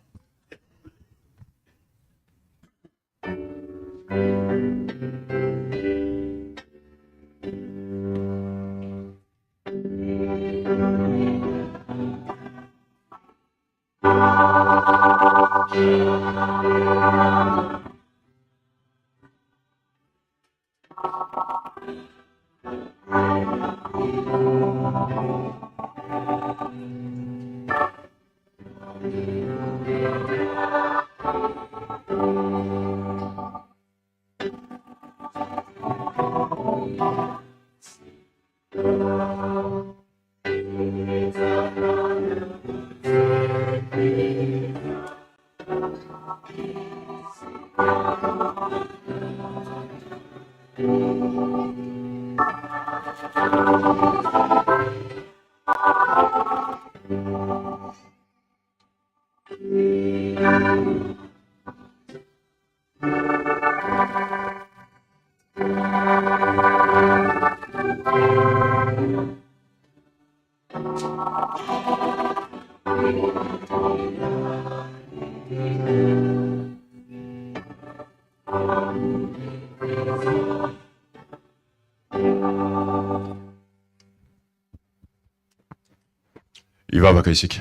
Ivavaka isika.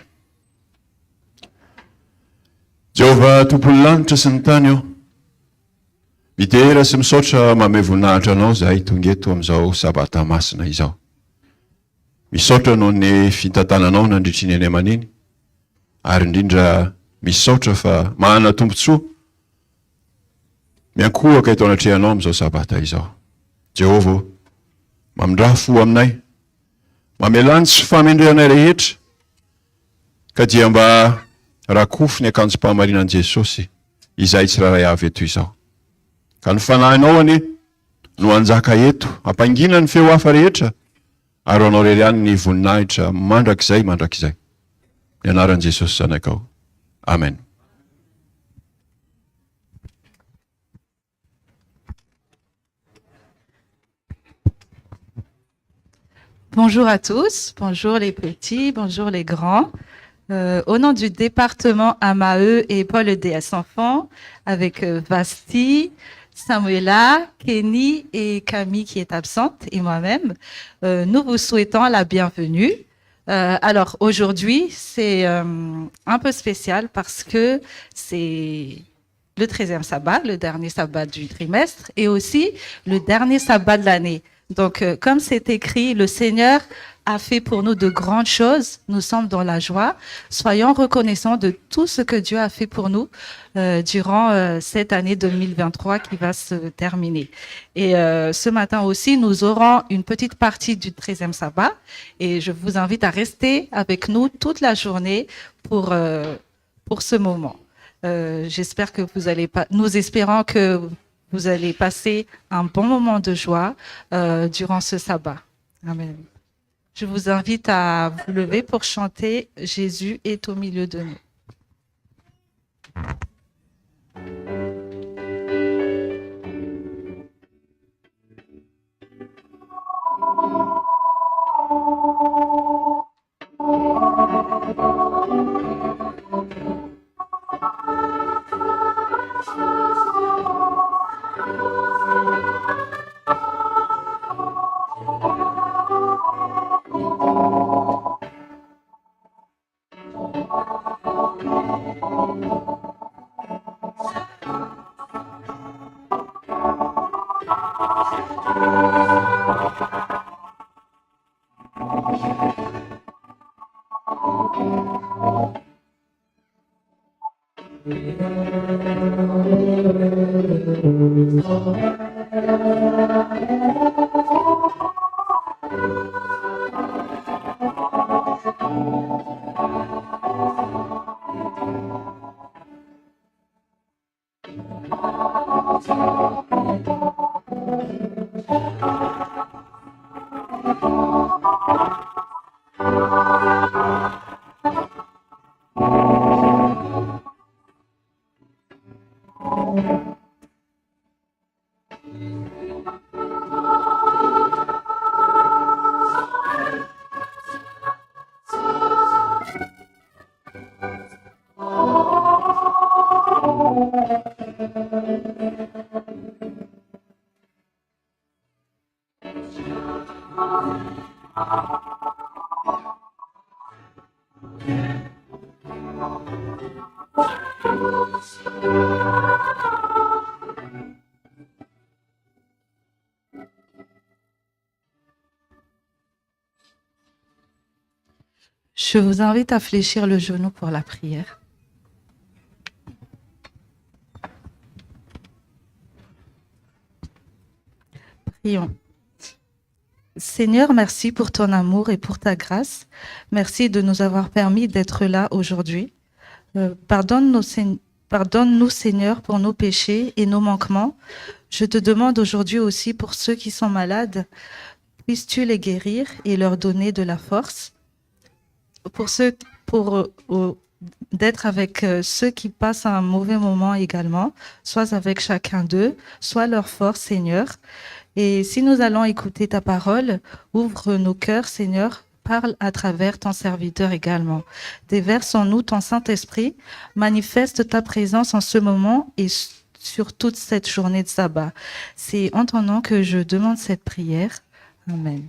Jehovah tompony lanitra sy ny tany ao, midera sy misaotra manome voninahitra anao zahay tonga eto amin'izao sabata masina izao. Misaotra noho ny fitantananao nandritriny eny aman'iny, ary indrindra misaotra fa manana tombotsoa miankohaka eto anatrehanao amin'izao sabata izao. Jehovah, mamindra fo aminay, mamelany sy famendrehanay rehetra, ka dia mba rakofo ny akanjo-pahamarinan'i Jesosy izay tsiraray avy eto izao. Ka ny fanahinao anie no anjaka eto, ampangina ny feo hafa rehetra, ary anao rery ihany ny voninahitra mandrakizay. Ny anaran'i Jesosy zanakao. Amen. Bonjour à tous, bonjour les petits, bonjour les grands. Au nom du département AMAE et Paul EDS Enfants, avec Vasti, Samuela, Kenny et Camille qui est absente, et moi-même, nous vous souhaitons la bienvenue. Alors aujourd'hui, c'est un peu spécial parce que c'est le 13e sabbat, le dernier sabbat du trimestre, et aussi le dernier sabbat de l'année. Donc, comme c'est écrit, le Seigneur a fait pour nous de grandes choses. Nous sommes dans la joie. Soyons reconnaissants de tout ce que Dieu a fait pour nous durant cette année 2023 qui va se terminer. Et ce matin aussi, nous aurons une petite partie du 13e sabbat. Et je vous invite à rester avec nous toute la journée pour ce moment. J'espère que vous allez pas. Nous espérons que vous allez passer un bon moment de joie durant ce sabbat. Amen. Je vous invite à vous lever pour chanter « Jésus est au milieu de nous ». Je vous invite à fléchir le genou pour la prière. Prions. Seigneur, merci pour ton amour et pour ta grâce. Merci de nous avoir permis d'être là aujourd'hui. Pardonne-nous, Seigneur, pour nos péchés et nos manquements. Je te demande aujourd'hui aussi pour ceux qui sont malades, puisses-tu les guérir et leur donner de la force. D'être avec ceux qui passent un mauvais moment également, soit avec chacun d'eux, soit leur force, Seigneur. Et si nous allons écouter ta parole, ouvre nos cœurs, Seigneur, parle à travers ton serviteur également. Déverse en nous ton Saint-Esprit, manifeste ta présence en ce moment et sur toute cette journée de sabbat. C'est en ton nom que je demande cette prière. Amen.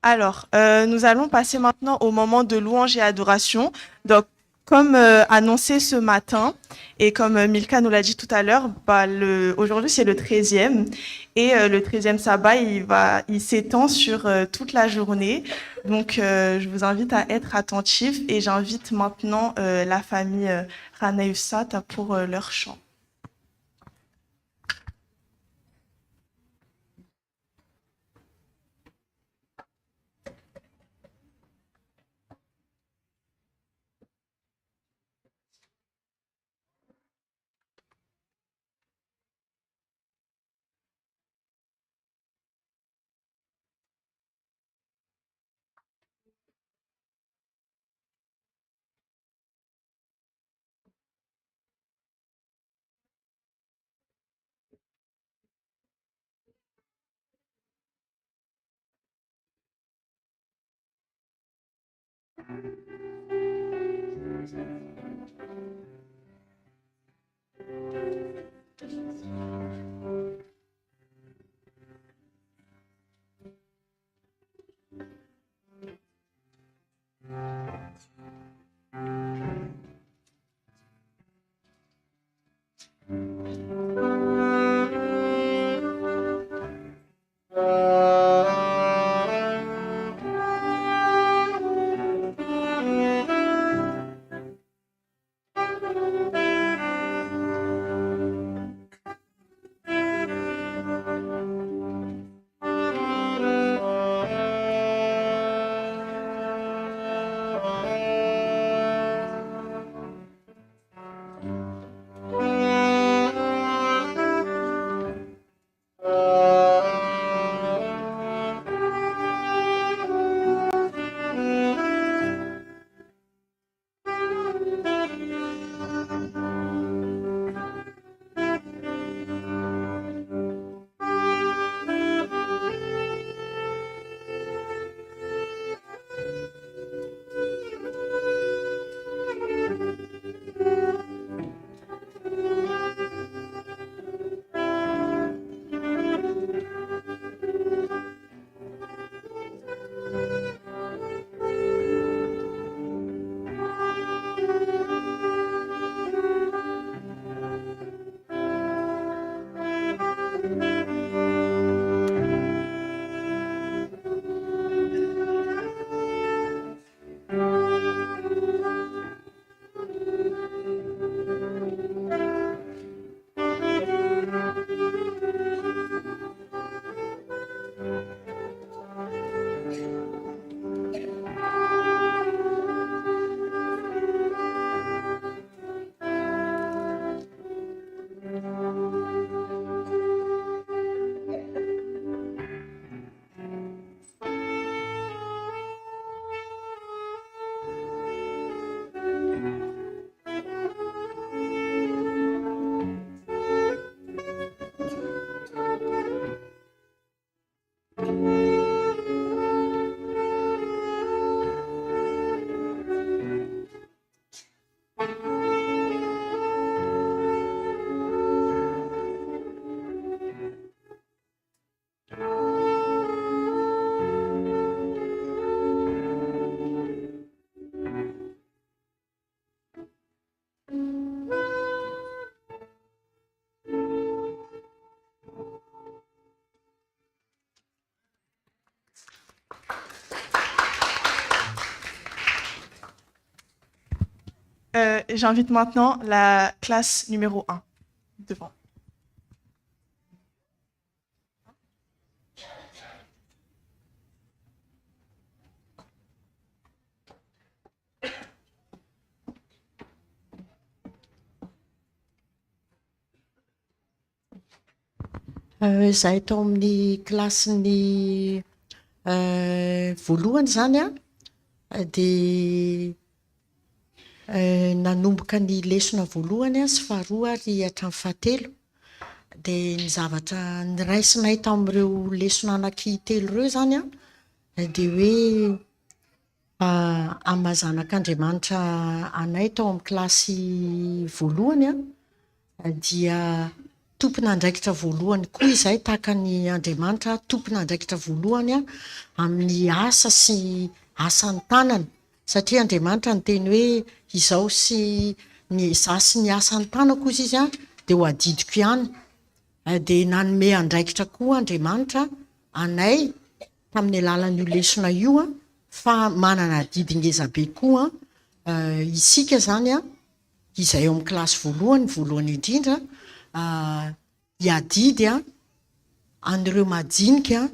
Alors, nous allons passer maintenant au moment de louange et adoration. Donc, comme annoncé ce matin, et comme Milka nous l'a dit tout à l'heure, aujourd'hui c'est le 13e, et le 13e sabbat, il s'étend sur toute la journée. Donc, je vous invite à être attentifs, et j'invite maintenant la famille Ranaïsat pour leur chant. J'invite maintenant la classe numéro 1 devant. Zahay tao amin'ny klasiny voalohany zany a, dia nanomboka ny lesona voalohany sy faharoa ary hatramin'ny fahatelo. Dia ny zavatra niraisinay tao amin'ireo lesona anankitelo ireo zany a, dia hoe amazanak'Andriamanitra anay tao amin'ny klasy voalohany a, dia tompon'andraikitra voalohany koa izahay tahaka ny Andriamanitra tompon'andraikitra voalohany amin'ny asa sy asan'ny tanana, satria Andriamanitra ny teny hoe izao sy ny izaho sy ny asan'ny tanako izy dia ho adidiko ihany. Dia nanome andraikitra koa Andriamanitra anay tamin'ny alalan'io lesona io fa manana didingezabe koa isika zany izay eo amin'ny klasy voalohany indrindra, hiadidy an'ireo madinika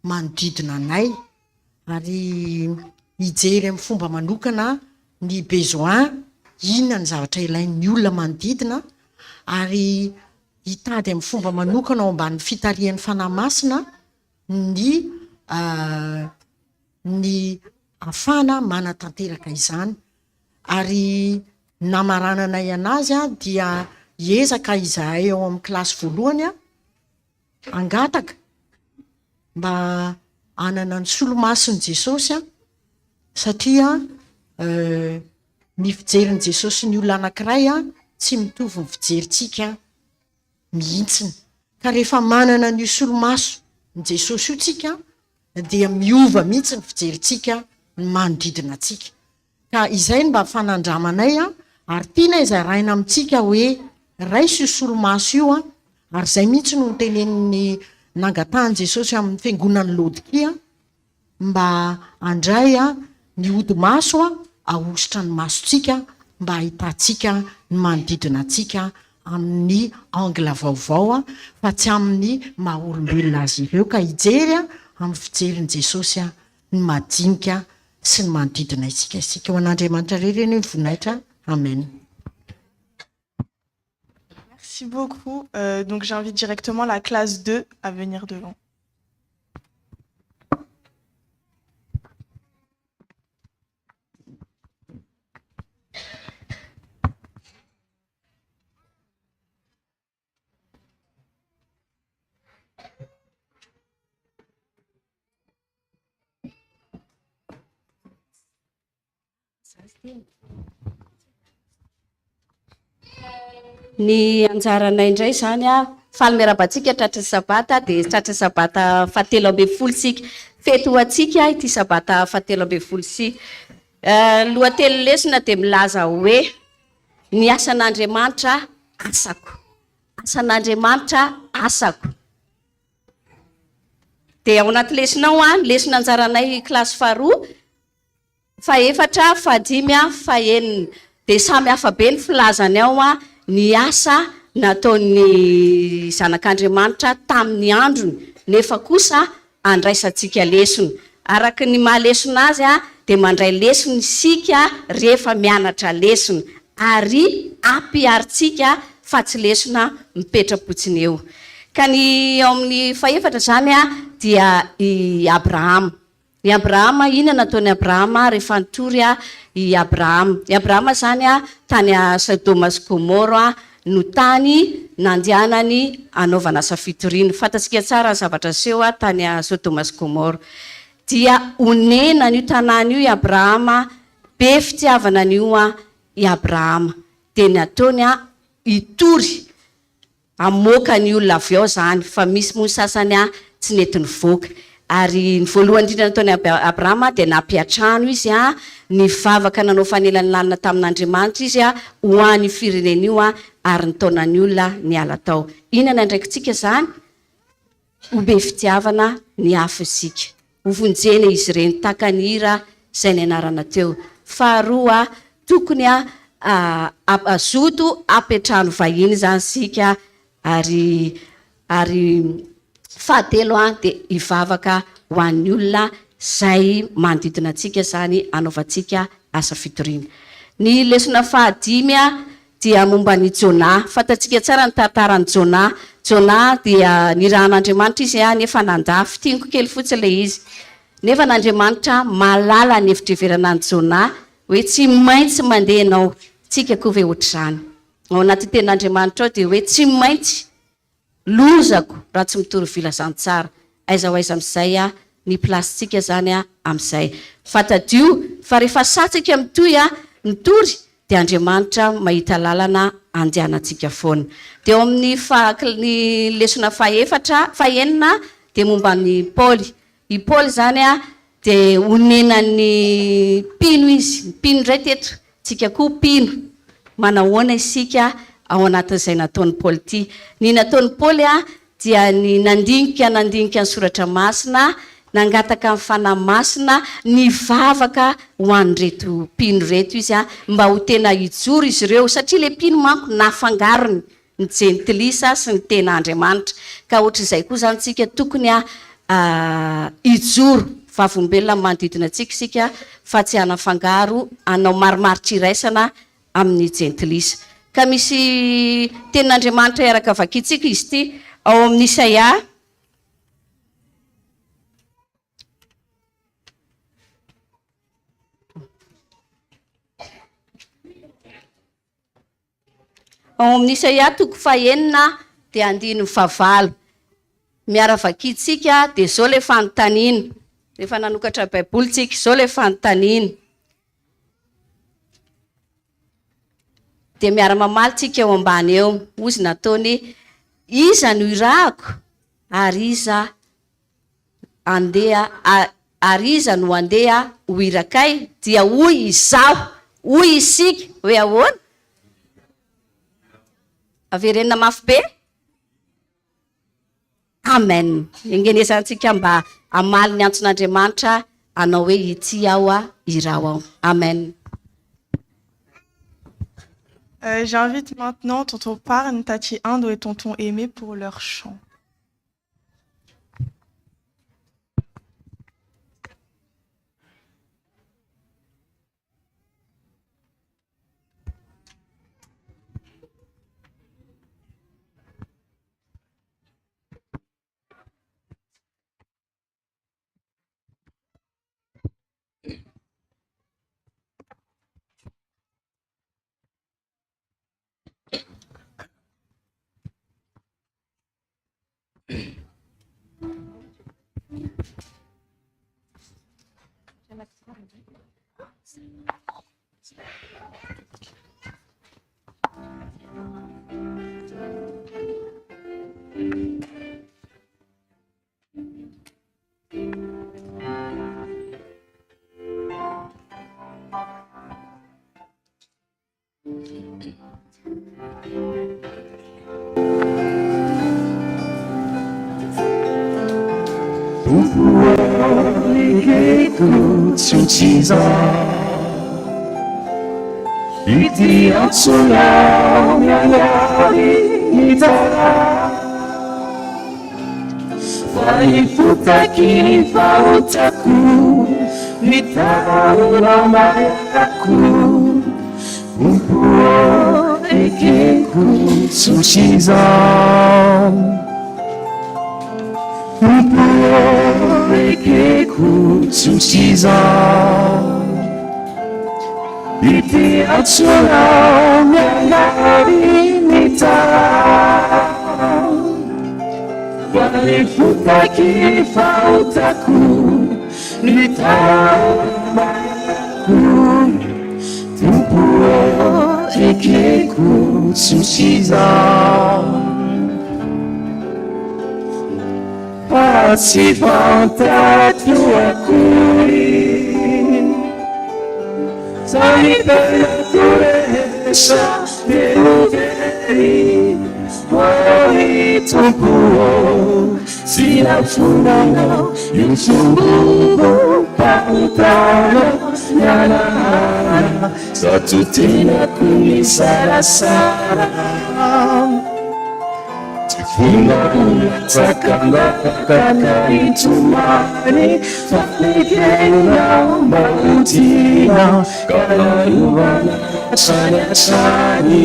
manodidina anay ary hijery amin'ny fomba manokana ny besoin, inona ny zavatra ilain'ny olona manodidina, ary hitady amin'ny fomba manokana ao ambanin'ny fitarihan'ny fanahy masina ny afana manatanteraka izany. Ary namarananay anazy dia hiezaka izahay ao amin'ny klasy voalohany angataka mba anana ny solomason'i Jesosy satria ny fijerin'i Jesosy ny olona anankiray tsy mitovy ny fijerintsika mihitsiny. Ka rehefa manana ny solomaso ny Jesosy io tsika dia miova mihitsy ny fijerintsika ny manodidina antsika. Ka izay mba fanandramanay ary tiana izaraina amintsika hoe raisy io solomaso io ary izay mihitsy no teneniny nangatahany Jesosy amin'ny fiangonan'ny Laodikia mba andray ny odi-maso ahositra ny masontsika mba ahitantsika ny manodidina antsika amin'ny angla vaovao fa tsy amin'ny maha-olombelona azy ireo, ka hijery amin'ny fijerin'i Jesosy ny madinika sy ny manodidina isika. Ho an'Andriamanitra rereny ny voninahitra. Amen. Merci beaucoup. Donc j'invite directement la classe 2 à venir devant. Ny anjaranay indray zany faly miarabantsika tratra sabata dia tratra sabata fahatelo ambin'ny folo sika fety ho antsika ity sabata fahatelo ambin'ny folo sika. Lohateny lesona dia milaza hoe ny asan'Andriamanitra asako, asan'Andriamanitra asako. Dia ao anaty lesonao lesona anjaranay klasy faharoa, faefatra, fahadimy, fahenina, dia samy hafa be ny filazany ao ny asa nataon'ny zanak'Andriamanitra tamin'ny androny, nefa kosa andraisantsika lesona. Araka ny mahalesona azy dia mandray lesona isika rehefa mianatra lesona ary ampiaritsika fa tsy lesona mipetra-potsiny eo. Ka ny ao amin'ny faefatra zany dia i Abrahama. I Abrahama, inona nataon'i Abrahama rehefa nitory i Abrahama? I Abrahama zany tany Sodoma sy Gomora no tany nandianany anaovana asa fitoriana. Fantatsika tsara ny zavatra seho tany Sodoma sy Gomora. Dia onena n'io tanàna io i Abrahama, be fitiavana an'io i Abrahama. Dia nataony hitory amoaka ny olona avy ao zany, fa misy moa sasany tsy nety nivoaka. Ary ny voalohany indrindra nataon'i Abrahama dia nampiatrano izy ny vavaka nanao fanelany lalina tamin'Andriamanitra izy ho an'ny firenena io ary nataonany olona niala tao. Inona ndraikitsika zany? Ho be fitiavana ny hafa isika. Ho vonjena izy ireny tahaka ny hira izay nianarana teo. Faharoa, tokony azoto apetrahany vahiny zany sika ary fahatelo dia hivavaka ho an'ny olona zay manodidina antsika zany anaovantsika asa fitoriana. Ny lesona fahadimy dia momba ny Jona. Fantatsika tsara ny tantaran'ny Jona. Jona dia nirahan'Andriamanitra izy nefa nandafy, tianko kely fotsiny le izy. Nefa n'Andriamanitra malala ny hevitra ny Jona hoe tsy maintsy mandeha ianao. Tsika koa ve ohatr'izany. Ao anaty tenin'Andriamanitra ao dia hoe tsy maintsy lozako raha tsy mitory vilazany tsara. Aiza ho aiza amin'izay ny plasitsika zany amin'izay. Fatadio fa rehefa satsika mitoy mitory dia Andriamanitra mahita lalana andehanantsika foana. Dia ao amin'ny lesona fahenina dia momba ny Paoly. I Paoly zany dia onenan'ny mpino izy. Mpino indray teto. Tsika koa mpino. Manahoana isika ao anatin'izay nataon'ny Paoly ity. Ny nataon'ny Paoly dia nandinika ny soratra masina, nangataka amin'ny fanahy masina, nivavaka ho an'ireto mpino reto izy mba ho tena hijoro izy ireo satria le mpino manko nafangarony ny jentilisa sy ny ten'Andriamanitra. Ka ohatr'izay koa zany tsika tokony hijoro vavombelona manodidina antsika sika fa tsy hanafangaro anao marimaritsiraisana amin'ny jentilisa. Ka misy tenin'Andriamanitra iaraka vakitsika izy ity ao amin'ny Isaia. Ao amin'ny Isaia toko fahenina dia 9:9. Miara vakitsika dia zao le fanontaniana. Rehefa nanokatra baiboly tsika zao le fanontaniana. Dia miara mamaly tsika eo ambany eo. Ozy nataony iza no irahako ary iza no andeha ho irakay dia hoy izaho, hoy isika hoe ahoana? Averenina mafy be? Amen. Engenesantsika mba amaly ny antson'Andriamanitra anao hoe ity aho iraho ao. Amen. J'invite maintenant tonton Parne, Tati Indo et tonton Aimé pour leur chant. Iti atsona miangari itara Waifutaki fautaku Nitaura mayaku Umpuo ekeku tsushiza Umpuo ekeku tsushiza Iti atsura miangari mitara Walifutaki fautaku Nitara mayaku Tupuo ekeku tsushiza Participanta tua curi Sai per curessa veri Poi tupuo si affundano in suo pahutana miarahana zato tenako ny sarasara tsy vonabolatsakambakaka itomany fanekena maotina kanarovana sanatrany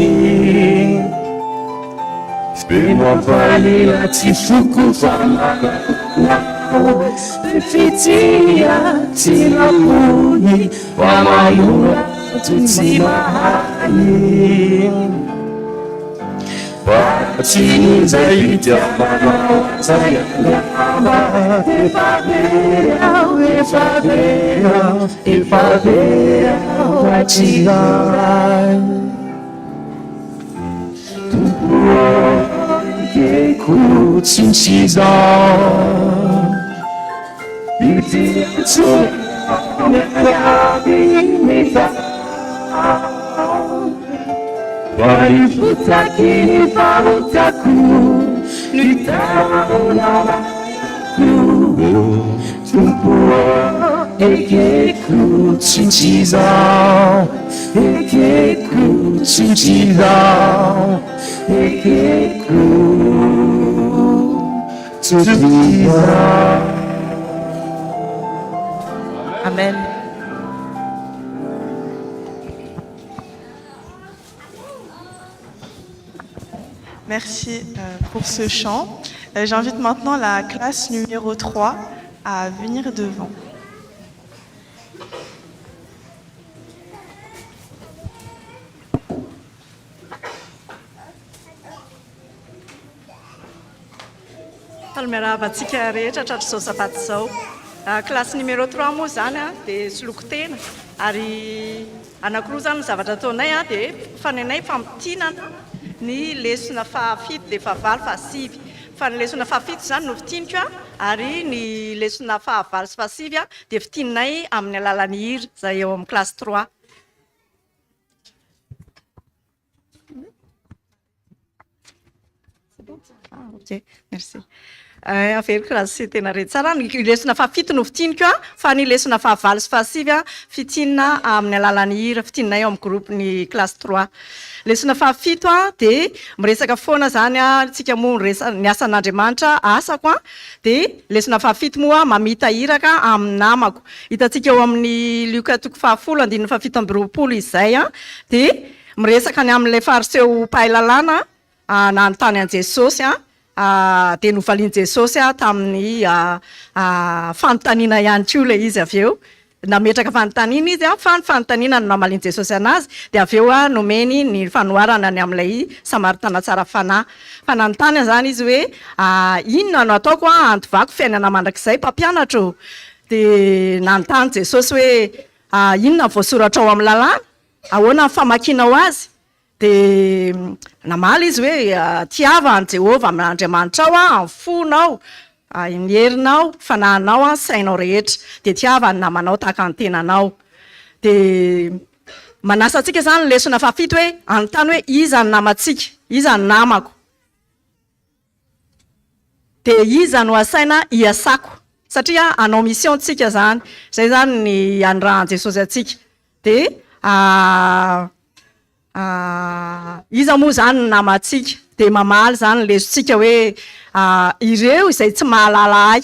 Mampalila tsy foko famanao fitia tsy napony famanora tsy mahany tsy ninzay tiamanao zayangamba efavea atsiray Keko tsintsizao Itiatso Nyarabi mita Walifutaki nifahutaku Nitaonaku Tumpuo Ekeko tsintsizao Ekeko tsintsizao Ekeko Amen. Merci pour ce chant. J'invite maintenant la classe numéro 3 à venir devant. Miarahavatsika rehetra tratrizao sabaty zao. Klasy numéro 3 moa zany dia soloko tena ary anankiroa zany ny zavatra ataonay dia fanenay fampitianana ny lesona fahafito dia fahavalo fahasivy. Fa ny lesona fahafito zany no fitiniko ary ny lesona fahavalo sy fahasivy dia fitininay amin'ny alalan'ny hira izay eo amin'ny klasy 3. Ok, merci. Averiko raha sy tena rery tsara ny lesona fahafito no fitiniko fa ny lesona fahavalo sy fahasivy fitinina amin'ny alalan'ny hira fitininay eo amin'ny groupe ny classe 3. Lesona fahafito dia miresaka foana zany tsika moa ny asan'Andriamanitra asako dia lesona fahafito moa mamita hiraka amin'ny namako. Hitantsika eo amin'ny Luka 10:17 izay dia miresaka ny amin'ilay fariseho mpahalalana nanontany an Jesosy dia novaliany Jesosy tamin'ny fanontaniana ihany koa ilay izy avy eo. Nametraka fanontaniana izy fa ny fanontaniana no namaliany Jesosy anazy dia avy eo nomeny ny fanoharana ny amin'ilay Samaritana tsara fanahy. Fa nanontany zany izy hoe inona no ataoko andovako fiainana mandrakizay mpampianatra. Dia nanontany Jesosy hoe inona voasoratra ao amin'ny lalàna, ahoana ny famakianao azy. Dia namaly izy hoe tiava ny Jehovah Andriamanitra ao amin'ny fonao, ny herinao, fanahinao, sainao rehetra, dia tiava ny namanao tahaka ny tenanao. Dia manasa antsika zany lesona fahafito hoe anontany hoe iza ny namantsika, iza ny namako. Dia iza no asaina hiasako, satria anao mission tsika zany. Zay zany ny anirahan Jesosy atsika. Dia iza moa zany ny namantsika. Dia mamaly zany lesontsika hoe ireo izay tsy mahalala ahy,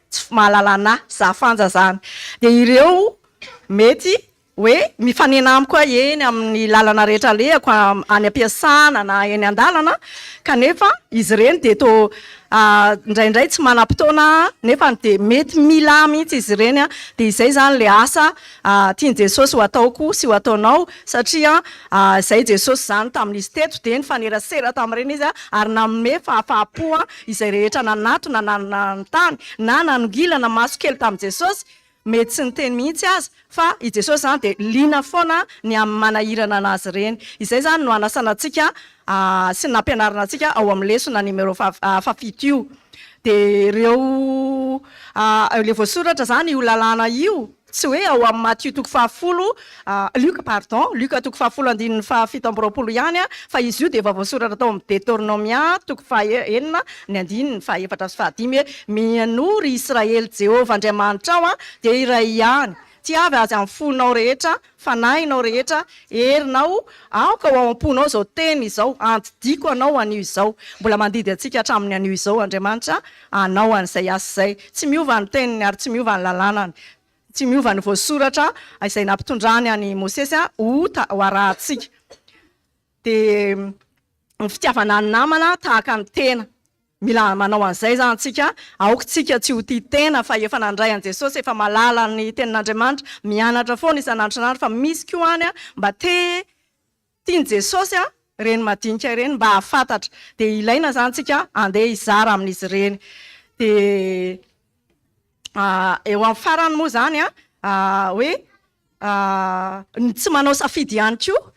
tsy mahalala anahy, zafanja zany. Dia ireo mety hoe mifanena amiko eny amin'ny lalana rehetra alehako any am-piasana na eny an-dalana, kanefa izy ireny dia to indraindray tsy manam-potoana nefa dia mety mila mihitsy izy ireny dia izay zany le asa tiany Jesosy ho ataoko sy ho ataonao, satria izay Jesosy zany tamin'izy teto dia nifanerasera tamin'ireny izy ary nanome fahafahapo izay rehetra nanato na nanontany na nanongilana maso kely tamin'i Jesosy. Mety tsy niteny mihitsy azy fa i Jesosy zany dia liana foana ny amin'ny manahirana anazy ireny. Izay zany no anasana antsika sy nampianarana antsika ao amin'ny lesona numéro fahafito io. Dia ireo le voasoratra zany io lalàna io tsy hoe ao amin'ny Matthieu toko fahafolo Luc pardon Luc toko fahafolo andininy fahafito amby roapolo ihany fa izy io dia efa voasoratra tao amin'ny Deutéronomia toko fahaenina ny andininy fahaefatra sy fahadimy hoe mianory Israely Jehovah Andriamanitra ao dia iray ihany tsy avy azy amin'ny fonao rehetra fanahinao rehetra herinao aoka ao am-ponao zao teny izao antidiko anao anio izao mbola mandidy atsika hatramin'ny anio izao Andriamanitra anao an'izay asa izay tsy miova ny teniny ary tsy miova ny lalànany tsy miova ny voasoratra izay nampitondrany any Mosesy ho arahantsika dia ny fitiavana ny namana tahaka ny tena mila manao an'izay zany antsika aokatsika tsy ho tia tena fa efa nandray an Jesosy efa malala ny tenin'Andriamanitra mianatra foana isan'andro fa misy koa any mba tiany Jesosy reny madinika ireny mba hafantatra dia ilaina zany antsika andeha hizara amin'izy ireny dia eo amin'ny farany moa zany hoe ny tsy manao safidy ihany koa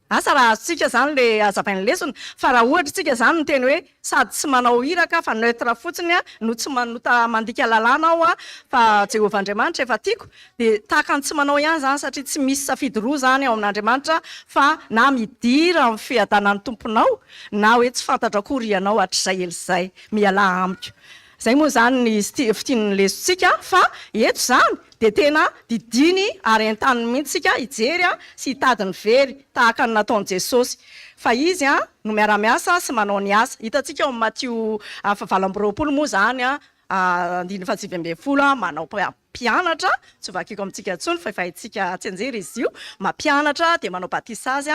asa raha azontsika zany le azavain'ny lesona fa raha ohatra tsika zany ny teny hoe sady tsy manao iraka fa neutre fotsiny no tsy manota mandika lalàna ao fa Jehovah Andriamanitra efa tiako dia tahaka ny tsy manao ihany zany satria tsy misy safidy roa zany ao amin'Andriamanitra fa na midira amin'ny fiadanan'ny tomponao na hoe tsy fantatra akory ianao hatr'izay elizay miala amiko zay moa zany ny fitian'ny lesontsika fa eto zany dia tena didiny ary an-taniny mihitsika hijery sy hitady ny very tahaka ny nataon'i Jesosy fa izy no miara-miasa sy manao ny asa hitantsika ao amin'ny Matthieu fahavalo amby roapolo moa zany andiny fahasivy amby folo manao mpianatra tsy vakiko amintsika intsony fa efa haitsika tsy anjery izy io mampianatra dia manao batisazy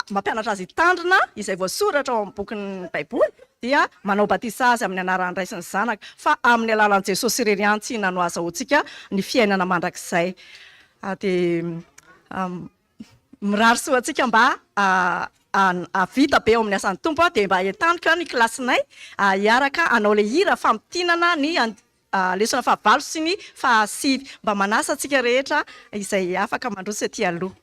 mampianatra azy hitandrina izay voasoratra ao amin'ny bokin'ny Baiboly dia manao batisazy amin'ny anaran'ny Ray sy ny Zanaka fa amin'ny alalan'i Jesosy irery ihany tsy nano aza hotsika ny fiainana mandrakizay dia mirary soa antsika mba avita be ao amin'ny asan'ny tompo dia mba entaniko ny klasinay hiaraka anao le hira fampitinana ny lesona fahavalo sy ny fahasivy mba manasa antsika rehetra izay afaka mandrotsy aty aloha.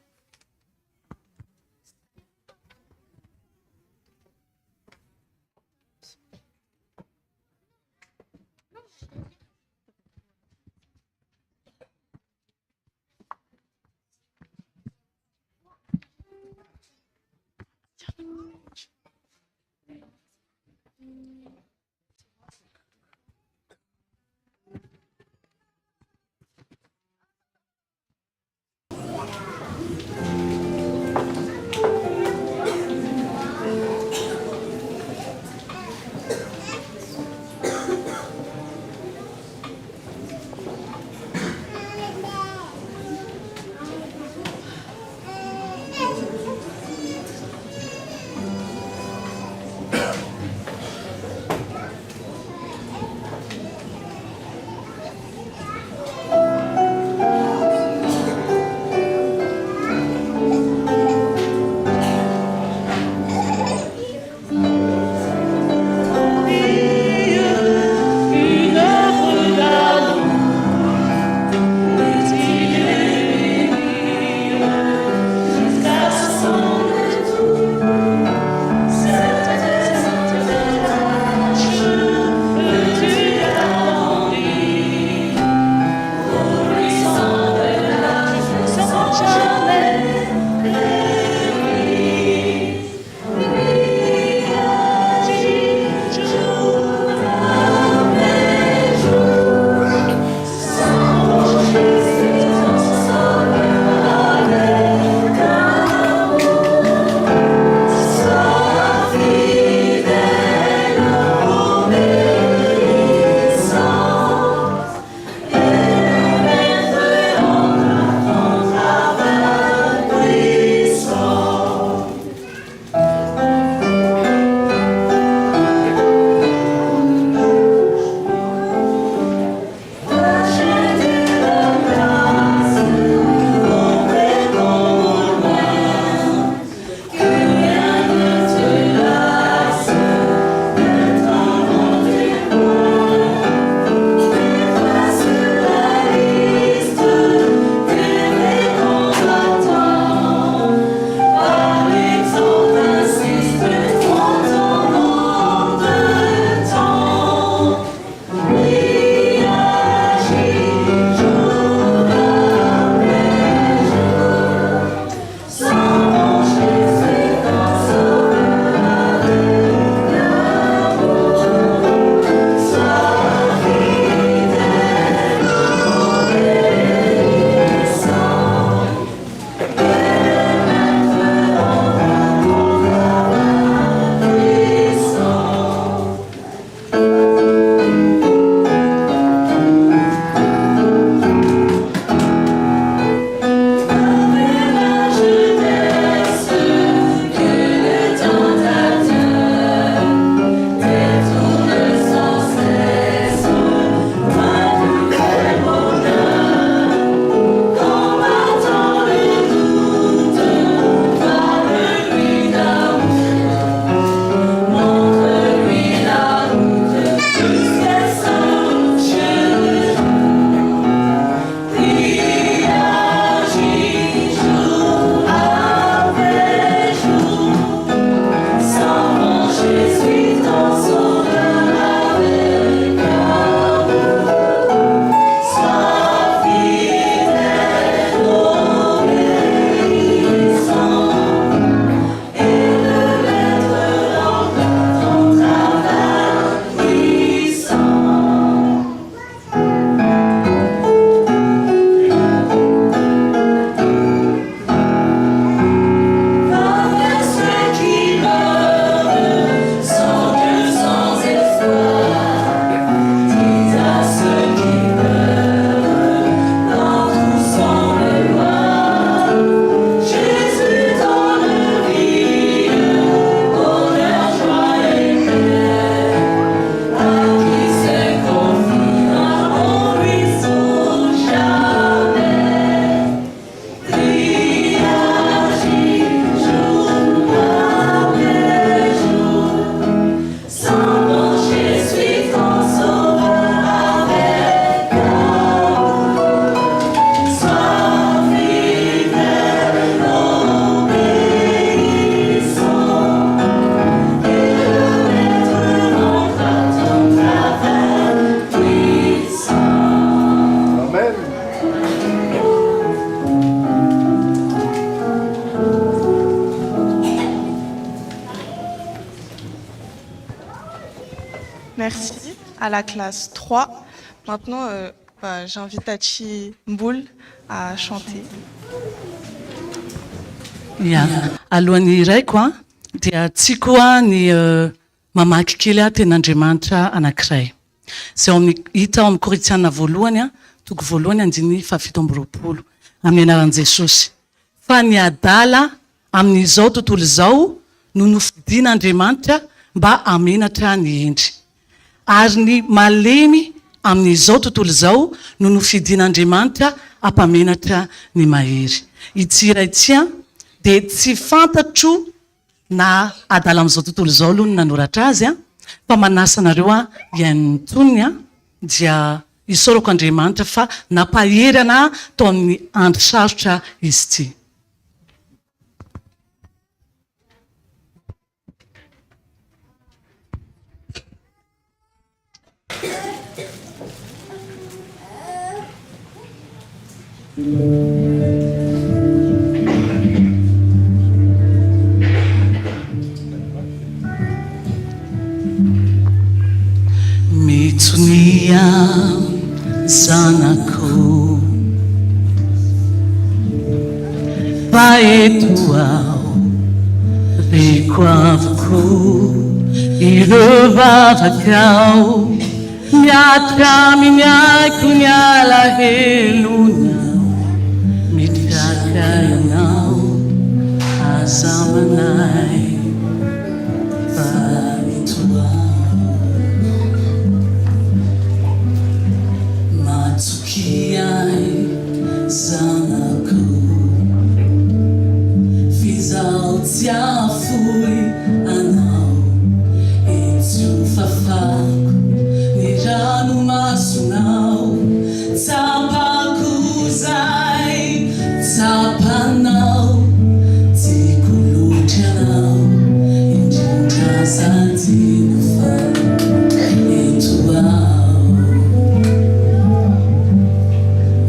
à la classe 3. Maintenant, j'invite Tachi Mboul à chanter. Alohan'ny iraiko a dia tiako a ny mamaky kely a ten'Andriamanitra anankiray. Zay ao amin'ny hita ao amin'ny Korinthiana voalohany a toko voalohany andiny 7:20 amin'ny anaran'i Jesosy. Fa ny adala amin'izao tontolo izao no nofidian'Andriamanitra mba amenatra ny endry. Ary ny malemy amin'izao tontolo izao no nofidian'Andriamanitra ampamenatra ny mahery. Ity iray ity a dia tsy fantatro na adala amin'izao tontolo izao aloha no nanoratra azy a, fa manasa anareo a iain'ny tonony a dia isaorako Andriamanitra fa nampaherana tao amin'ny andro sarotra izy ity. Mitonia zanako fa eto ao reko avoko ireo vavakao miatra miniako ny alahelona mitraka ianao aza manay fa eto ao matsokiay zanako fizao tsy afoy anao etsy fafako ny ranomasonao tsapako zay tsapanao tiako loatra anao indrindra sady fa eto ao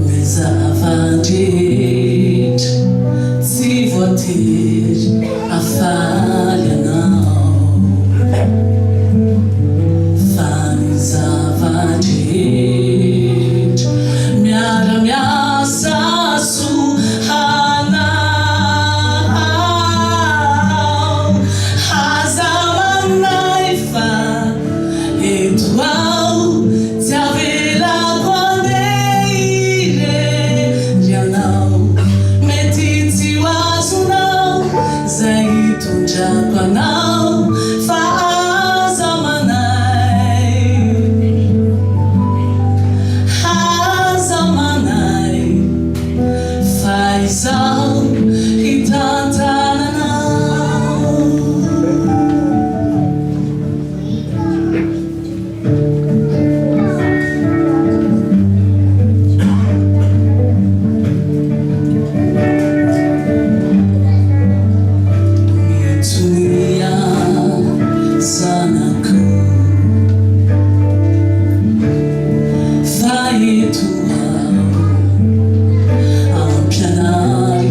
ny zavandrehetra tsy voatery afaly anao fa ny zavandrehetra miara-miasa sohanao aza manay fa eto ao tsy avelako andeha irendry anao mety tsy ho azonao zay hitondrako anao fa aza manay fa izaho hitantananao. Mitonia zanako fa eto ao ampianarana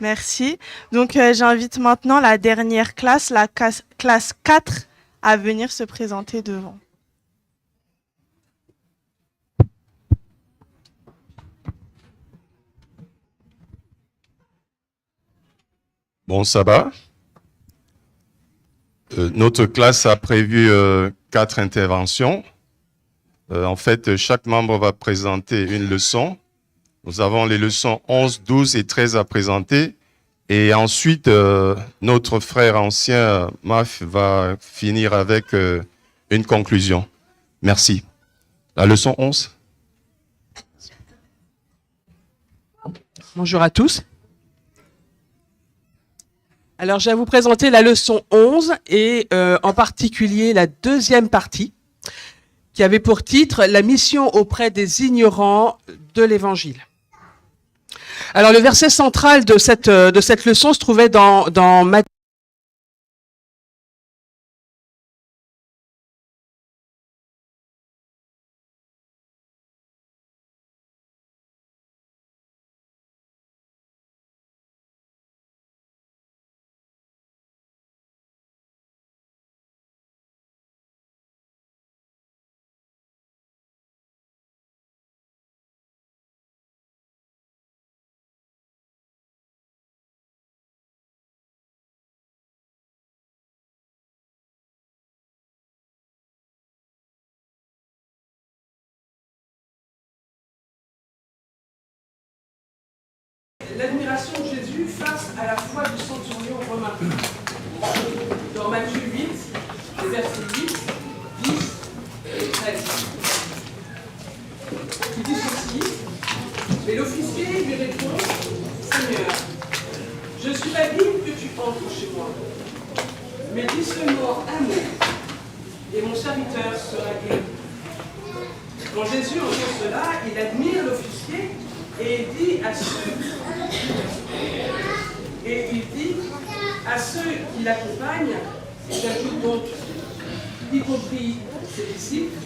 Merci. Donc, j'invite maintenant la dernière classe, la classe 4, à venir se présenter devant. Bon sabbat. Notre classe a prévu 4 interventions. En fait, chaque membre va présenter une leçon. Nous avons les leçons 11, 12 et 13 à présenter. Et ensuite, notre frère ancien, Maf, va finir avec une conclusion. Merci. La leçon 11. Bonjour à tous. Alors, je vais vous présenter la leçon 11 et en particulier la deuxième partie qui avait pour titre « La mission auprès des ignorants de l'Évangile ». Alors, le verset central de cette leçon se trouvait dans Matthieu. L'admiration de Jésus face à la foi du centurion romain. Dans Matthieu 8, les versets 8, 10 et 13. Il dit ceci, mais l'officier lui répond, Seigneur, je suis pas digne que tu entres chez moi, mais dis seulement un mot, et mon serviteur sera guéri. Quand Jésus entend cela, il admire l'officier et il dit à ceux qui l'accompagnent, j'ajoute donc, y compris ses disciples,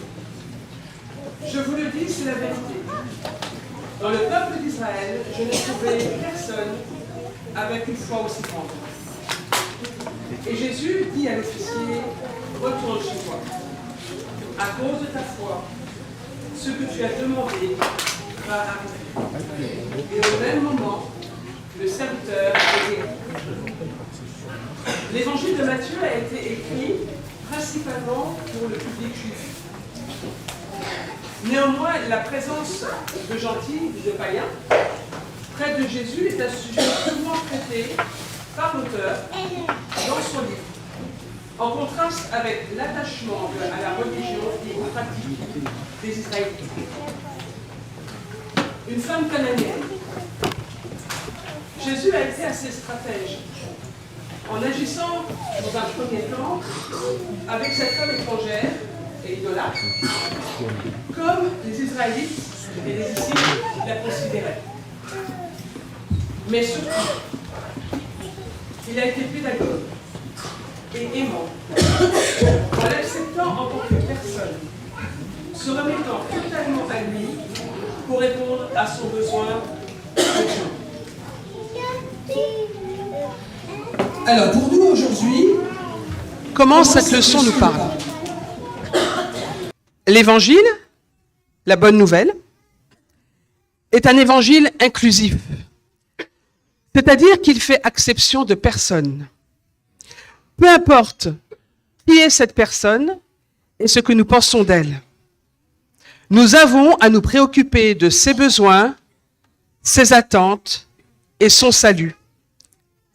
je vous le dis, c'est la vérité. Dans le peuple d'Israël, je n'ai trouvé personne avec une foi aussi grande. Et Jésus dit à l'officier, retourne chez toi. À cause de ta foi, ce que tu as demandé va arriver. Et au même moment, le serviteur est guéri. L'évangile de Matthieu a été écrit principalement pour le public juif. Néanmoins, la présence de gentils, de païens, près de Jésus est un sujet souvent traité par l'auteur dans son livre, en contraste avec l'attachement à la religion et aux pratiques des Israélites. Une femme cananéenne. Jésus a été assez stratège en agissant dans un premier temps avec cette femme étrangère et idolâtre, comme les Israélites et les disciples la considéraient. Mais surtout, il a été pédagogue et aimant, en l'acceptant en tant que personne, se remettant totalement à lui pour répondre à son besoin de Dieu. Alors, pour nous aujourd'hui, comment cette leçon nous parle? L'évangile, la bonne nouvelle, est un évangile inclusif. C'est-à-dire qu'il fait exception de personne. Peu importe qui est cette personne et ce que nous pensons d'elle. Nous avons à nous préoccuper de ses besoins, ses attentes et son salut.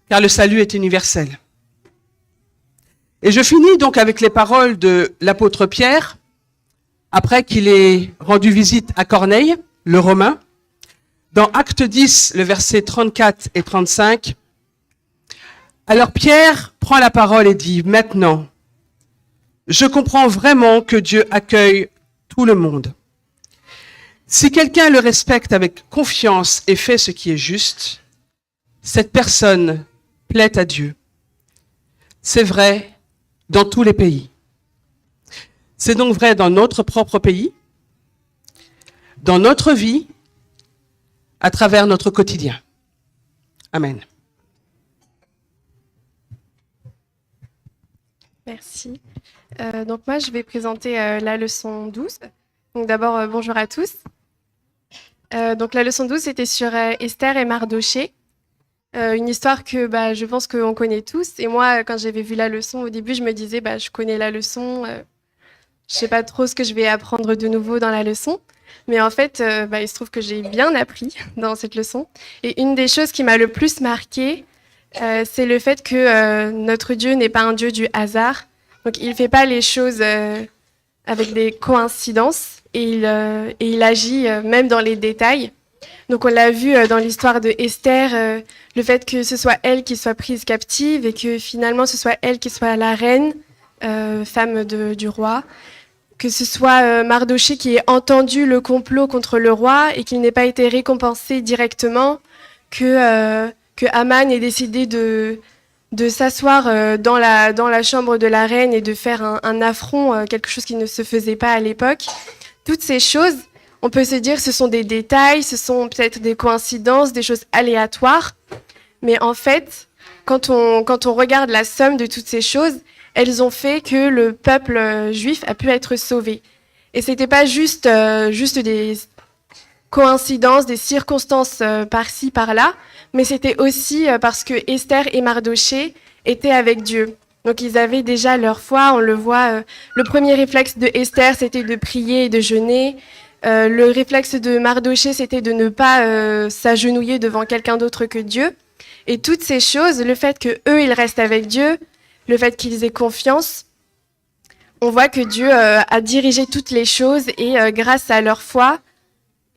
Car le salut est universel. Et je finis donc avec les paroles de l'apôtre Pierre, après qu'il ait rendu visite à Corneille, le Romain, dans Acte 10, le verset 34 et 35. Alors Pierre prend la parole et dit, « Maintenant, je comprends vraiment que Dieu accueille tout le monde. Si quelqu'un le respecte avec confiance et fait ce qui est juste, cette personne plaît à Dieu. C'est vrai dans tous les pays. C'est donc vrai dans notre propre pays, dans notre vie, à travers notre quotidien. Amen. Merci. Donc moi, je vais présenter la leçon 12. Donc d'abord, bonjour à tous. Donc la leçon 12, c'était sur Esther et Mardochée. Une histoire que je pense qu'on connaît tous. Et moi, quand j'avais vu la leçon, au début, je me disais, je connais la leçon. Je sais pas trop ce que je vais apprendre de nouveau dans la leçon. Mais en fait, il se trouve que j'ai bien appris dans cette leçon. Et une des choses qui m'a le plus marquée, c'est le fait que notre Dieu n'est pas un Dieu du hasard. Donc, il ne fait pas les choses avec des coïncidences et il agit même dans les détails. Donc, on l'a vu dans l'histoire de Esther, le fait que ce soit elle qui soit prise captive et que finalement, ce soit elle qui soit la reine, femme du roi. Que ce soit Mardochée qui ait entendu le complot contre le roi et qu'il n'ait pas été récompensé directement, que Haman ait décidé de s'asseoir dans la chambre de la reine et de faire un affront, quelque chose qui ne se faisait pas à l'époque. Toutes ces choses, on peut se dire ce sont des détails, ce sont peut-être des coïncidences, des choses aléatoires. Mais en fait, quand on regarde la somme de toutes ces choses, elles ont fait que le peuple juif a pu être sauvé. Et ce n'était pas juste des coïncidences, des circonstances par-ci, par-là, mais c'était aussi parce que Esther et Mardochée étaient avec Dieu. Donc ils avaient déjà leur foi, on le voit. Le premier réflexe de Esther, c'était de prier et de jeûner. Le réflexe de Mardochée, c'était de ne pas s'agenouiller devant quelqu'un d'autre que Dieu. Et toutes ces choses, le fait qu'eux, ils restent avec Dieu, le fait qu'ils aient confiance, on voit que Dieu a dirigé toutes les choses et grâce à leur foi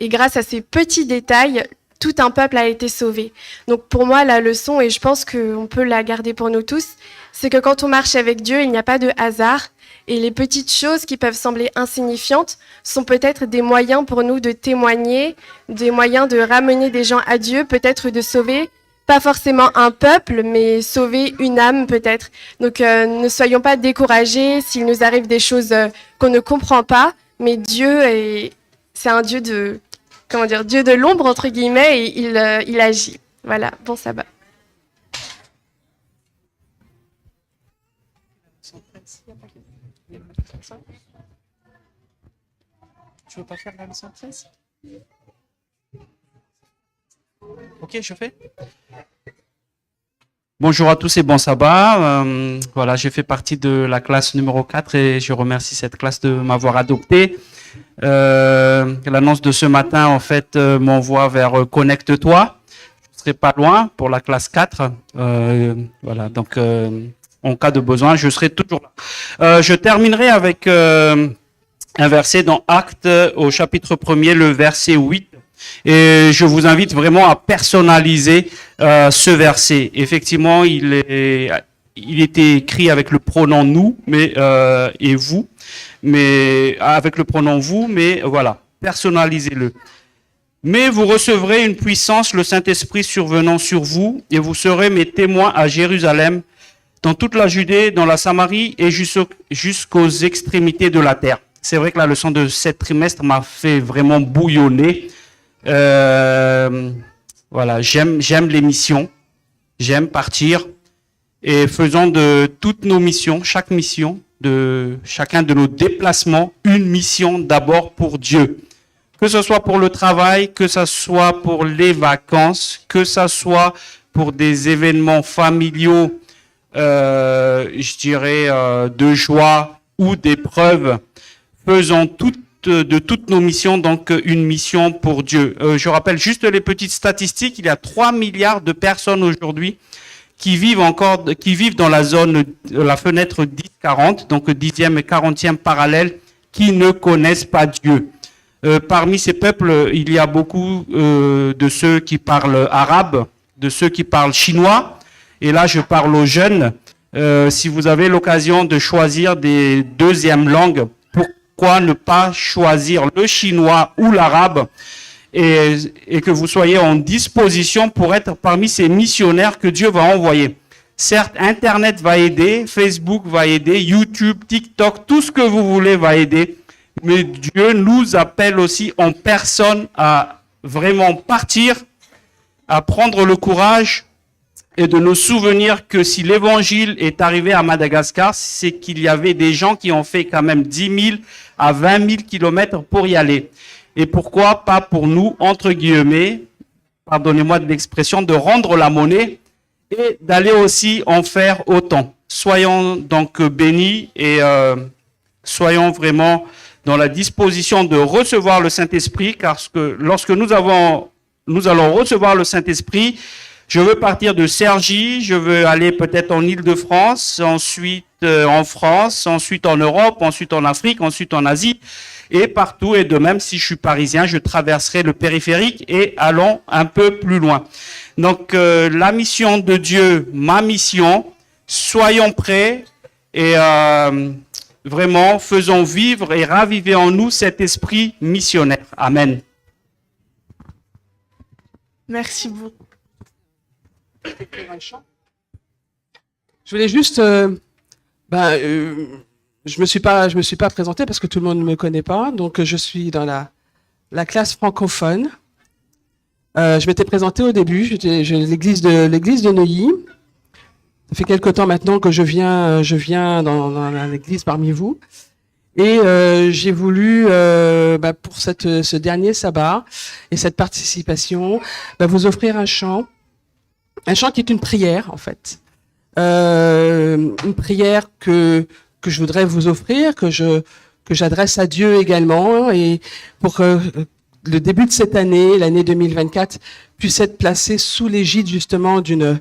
et grâce à ces petits détails, tout un peuple a été sauvé. Donc pour moi, la leçon, et je pense qu'on peut la garder pour nous tous, c'est que quand on marche avec Dieu, il n'y a pas de hasard. Et les petites choses qui peuvent sembler insignifiantes sont peut-être des moyens pour nous de témoigner, des moyens de ramener des gens à Dieu, peut-être de sauver pas forcément un peuple, mais sauver une âme peut-être. Donc ne soyons pas découragés s'il nous arrive des choses qu'on ne comprend pas, mais Dieu c'est un Dieu de, Dieu de l'ombre entre guillemets, et il agit. Voilà, bon sabbat. Tu veux pas faire la leçon 13? Ok, je fais. Bonjour à tous et bon sabbat. Voilà, je fais partie de la classe numéro 4 et je remercie cette classe de m'avoir adopté. L'annonce de ce matin, en fait, m'envoie vers Connecte-toi. Je ne serai pas loin pour la classe 4. Voilà, donc en cas de besoin, je serai toujours là. Je terminerai avec un verset dans Actes au chapitre 1er, le verset 8. Et je vous invite vraiment à personnaliser ce verset. Effectivement, il était écrit avec le pronom nous, et vous, mais avec le pronom vous, mais voilà, personnalisez-le. Mais vous recevrez une puissance, le Saint-Esprit survenant sur vous, et vous serez mes témoins à Jérusalem, dans toute la Judée, dans la Samarie et jusqu'aux extrémités de la terre. C'est vrai que la leçon de ce trimestre m'a fait vraiment bouillonner. Voilà, j'aime les missions, j'aime partir et faisons de toutes nos missions, chaque mission, de chacun de nos déplacements, une mission d'abord pour Dieu. Que ce soit pour le travail, que ce soit pour les vacances, que ce soit pour des événements familiaux, je dirais de joie ou d'épreuve, faisons de toutes nos missions, donc une mission pour Dieu. Je rappelle juste les petites statistiques. Il y a 3 milliards de personnes aujourd'hui qui vivent dans la zone, la fenêtre 10-40, donc 10e et 40e parallèle, qui ne connaissent pas Dieu. Parmi ces peuples, il y a beaucoup de ceux qui parlent arabe, de ceux qui parlent chinois. Et là, je parle aux jeunes. Si vous avez l'occasion de choisir des deuxièmes langues, pourquoi ne pas choisir le chinois ou l'arabe et que vous soyez en disposition pour être parmi ces missionnaires que Dieu va envoyer. Certes, Internet va aider, Facebook va aider, YouTube, TikTok, tout ce que vous voulez va aider, mais Dieu nous appelle aussi en personne à vraiment partir, à prendre le courage et de nous souvenir que si l'évangile est arrivé à Madagascar, c'est qu'il y avait des gens qui ont fait quand même 10 000 à 20 000 kilomètres pour y aller. Et pourquoi pas pour nous, entre guillemets, pardonnez-moi de l'expression, de rendre la monnaie et d'aller aussi en faire autant. Soyons donc bénis et soyons vraiment dans la disposition de recevoir le Saint-Esprit, car lorsque nous allons recevoir le Saint-Esprit, je veux partir de Cergy, je veux aller peut-être en Île-de-France, ensuite en France, ensuite en Europe, ensuite en Afrique, ensuite en Asie, et partout. Et de même, si je suis parisien, je traverserai le périphérique et allons un peu plus loin. Donc, la mission de Dieu, ma mission, soyons prêts et vraiment faisons vivre et raviver en nous cet esprit missionnaire. Amen. Merci beaucoup. Je voulais juste, je me suis pas présenté parce que tout le monde ne me connaît pas, donc je suis dans la classe francophone. Je m'étais présenté au début, j'étais l'église de Neuilly. Ça fait quelque temps maintenant que je viens dans l'église parmi vous, et j'ai voulu, pour ce dernier sabbat et cette participation, vous offrir un chant qui est une prière en fait. Une prière que je voudrais vous offrir, que j'adresse à Dieu également, et pour que le début de cette année, l'année 2024, puisse être placé sous l'égide justement d'une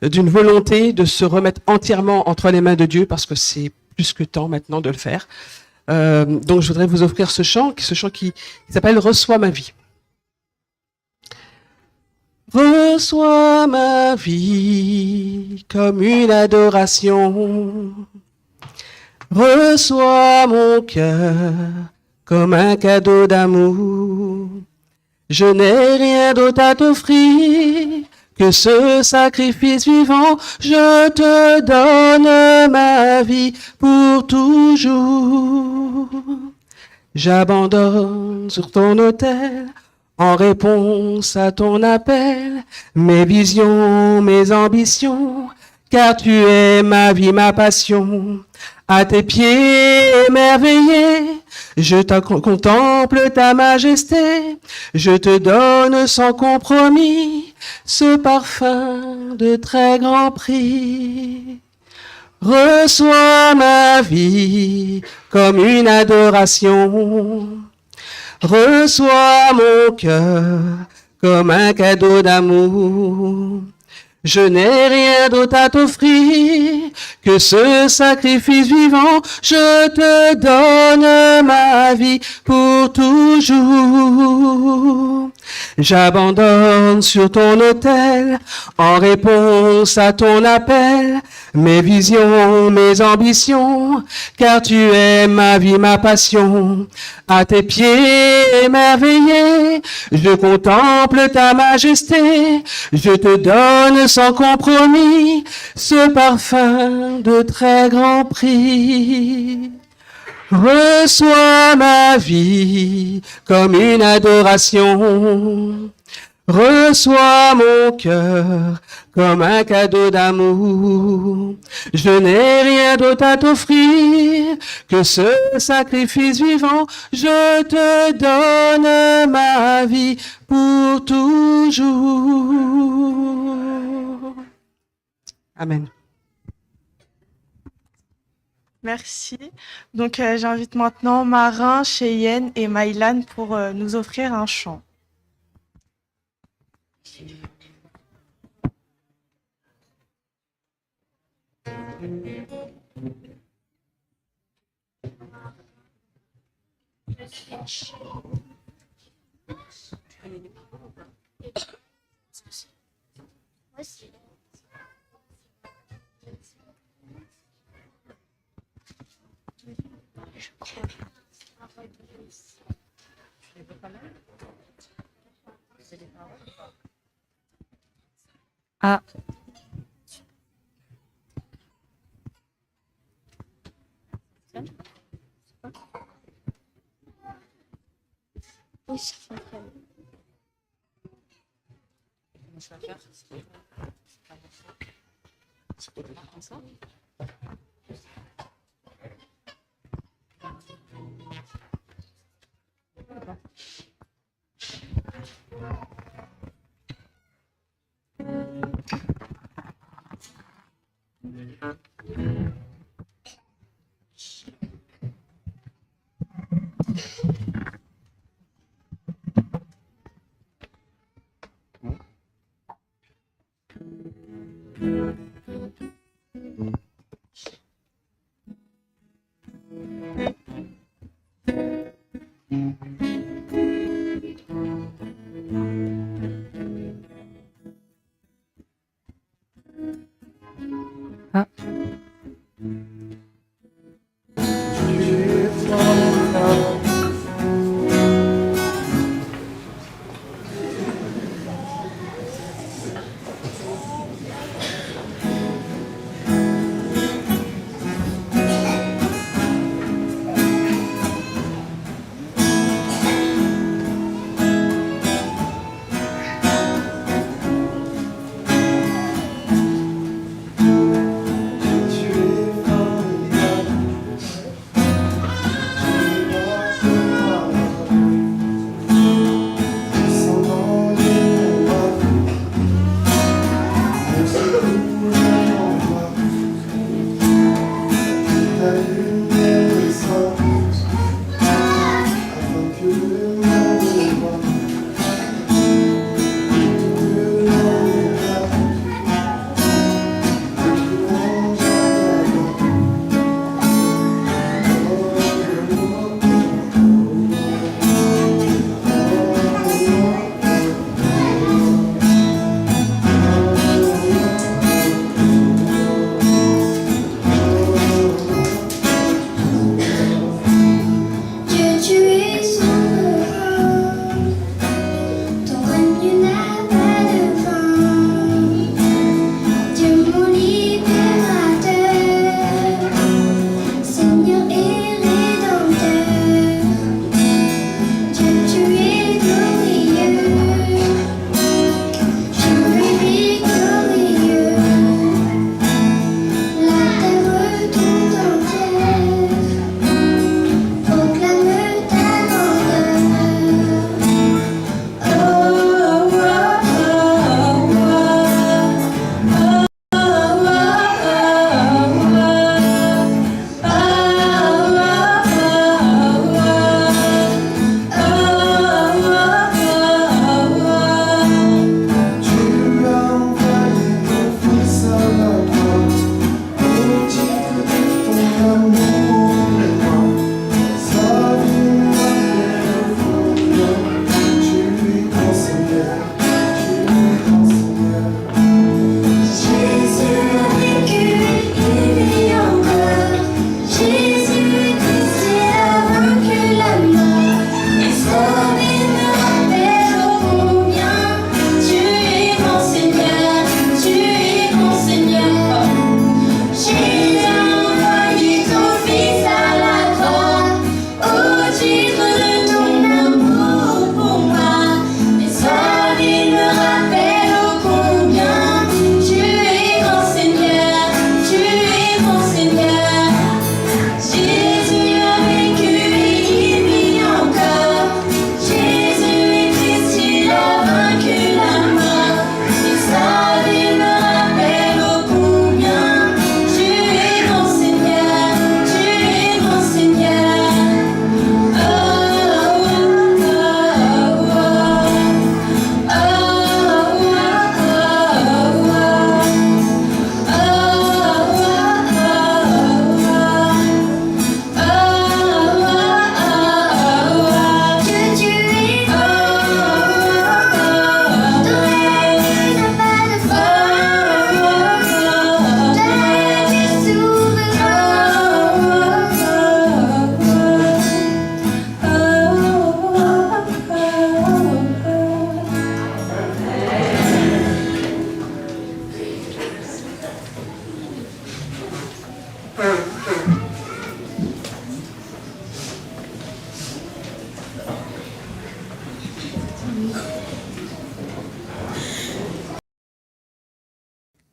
volonté de se remettre entièrement entre les mains de Dieu, parce que c'est plus que temps maintenant de le faire. Donc je voudrais vous offrir ce chant qui s'appelle « Reçois ma vie ». Reçois ma vie comme une adoration. Reçois mon cœur comme un cadeau d'amour. Je n'ai rien d'autre à t'offrir que ce sacrifice vivant. Je te donne ma vie pour toujours. J'abandonne sur ton autel, en réponse à ton appel, mes visions, mes ambitions, car tu es ma vie, ma passion. À tes pieds émerveillés, je contemple ta majesté, je te donne sans compromis ce parfum de très grand prix. Reçois ma vie comme une adoration. Reçois mon cœur comme un cadeau d'amour. Je n'ai rien d'autre à t'offrir que ce sacrifice vivant. Je te donne ma vie pour toujours. J'abandonne sur ton autel, en réponse à ton appel, mes visions, mes ambitions, car tu es ma vie, ma passion. À tes pieds émerveillés, je contemple ta majesté, je te donne sans compromis ce parfum de très grand prix. Reçois ma vie comme une adoration. Reçois mon cœur comme un cadeau d'amour. Je n'ai rien d'autre à t'offrir que ce sacrifice vivant. Je te donne ma vie pour toujours. Amen. Merci. Donc j'invite maintenant Marin, Cheyenne et Maïlan pour nous offrir un chant. Ah. Oui, ça fonctionne. Comment je vais faire ? Ah.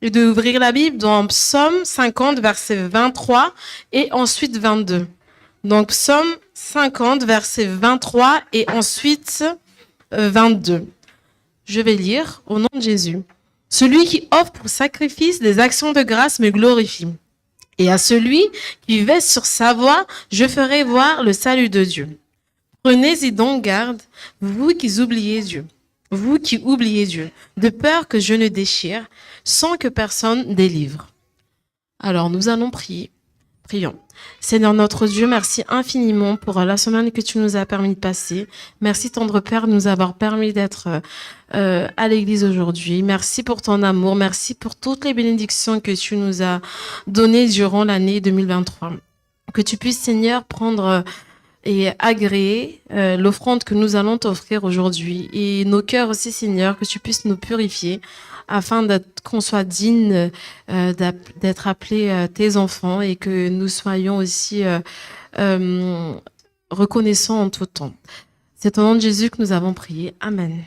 et d'ouvrir la Bible dans Psaume 50, verset 23 et ensuite 22. Donc, Psaume 50, verset 23 et ensuite 22. Je vais lire au nom de Jésus. Celui qui offre pour sacrifice des actions de grâce me glorifie. Et à celui qui veille sur sa voie, je ferai voir le salut de Dieu. Prenez-y donc garde, vous qui oubliez Dieu. Vous qui oubliez Dieu, de peur que je ne déchire, sans que personne délivre. Alors, nous allons prier. Prions. Seigneur notre Dieu, merci infiniment pour la semaine que tu nous as permis de passer. Merci, tendre Père, de nous avoir permis d'être à l'église aujourd'hui. Merci pour ton amour. Merci pour toutes les bénédictions que tu nous as données durant l'année 2023. Que tu puisses, Seigneur, prendre et agréer l'offrande que nous allons t'offrir aujourd'hui. Et nos cœurs aussi, Seigneur, que tu puisses nous purifier afin qu'on soit digne d'être appelés tes enfants et que nous soyons aussi reconnaissants en tout temps. C'est au nom de Jésus que nous avons prié. Amen.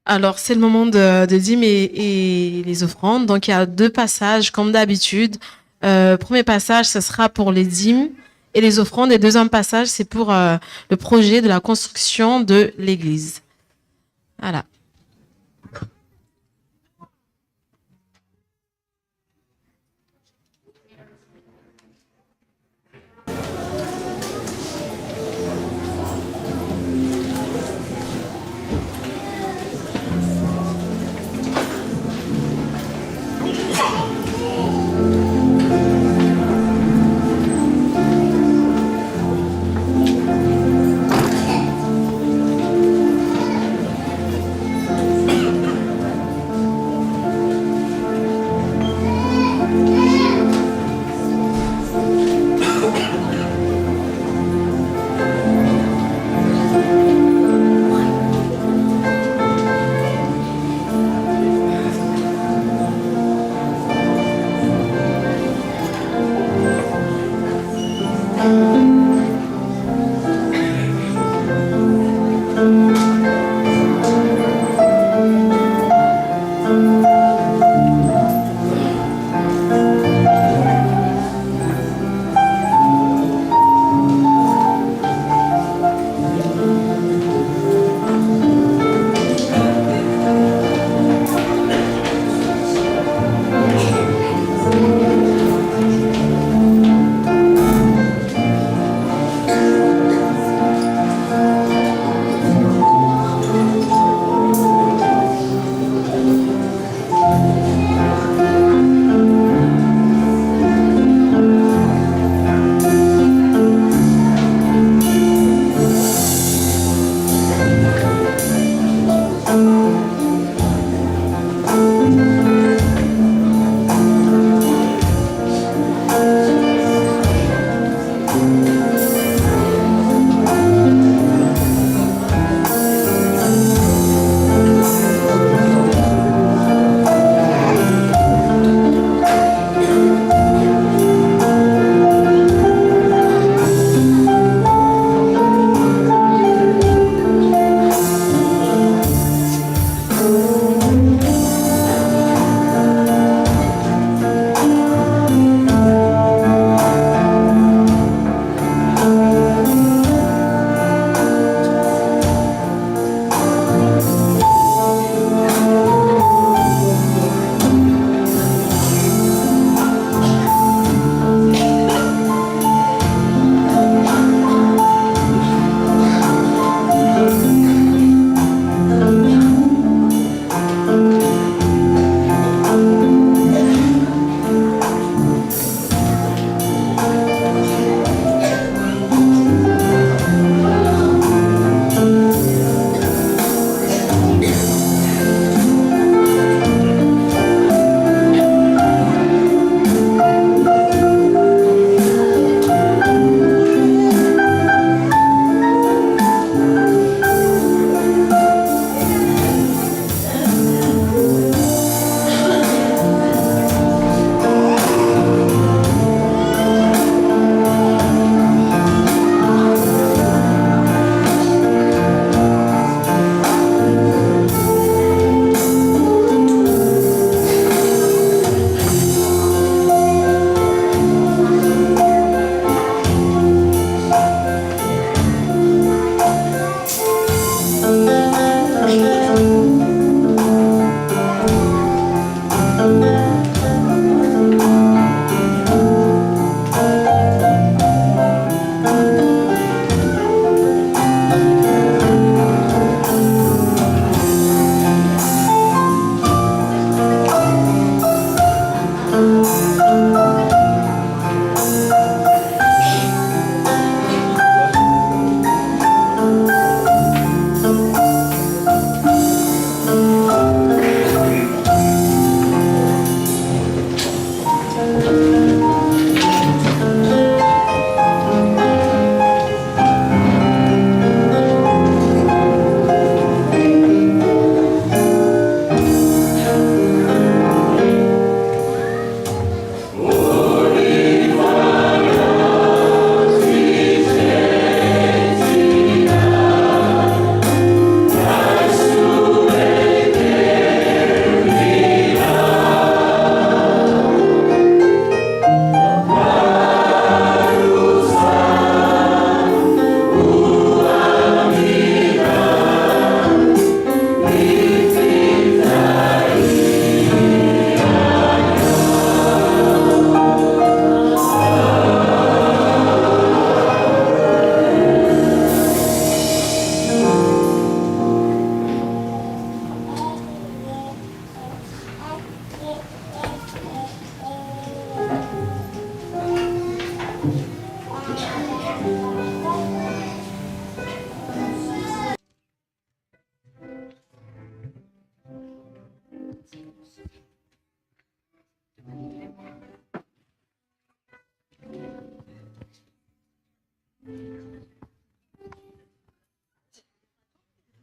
Alors, c'est le moment de dîmes et les offrandes. Donc, il y a 2 passages, comme d'habitude. Premier passage, ce sera pour les dîmes et les offrandes. Et deuxième passage, c'est pour le projet de la construction de l'église. Voilà.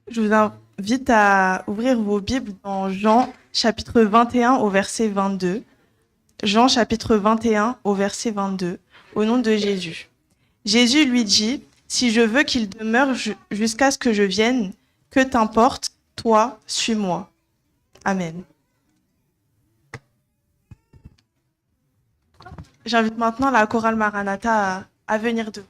Je vous invite à ouvrir vos Bibles dans Jean chapitre 21 au verset 22. Jean chapitre 21 au verset 22, au nom de Jésus. Jésus lui dit, « Si je veux qu'il demeure jusqu'à ce que je vienne, que t'importe, toi, suis-moi. » Amen. J'invite maintenant la chorale Maranatha à venir debout.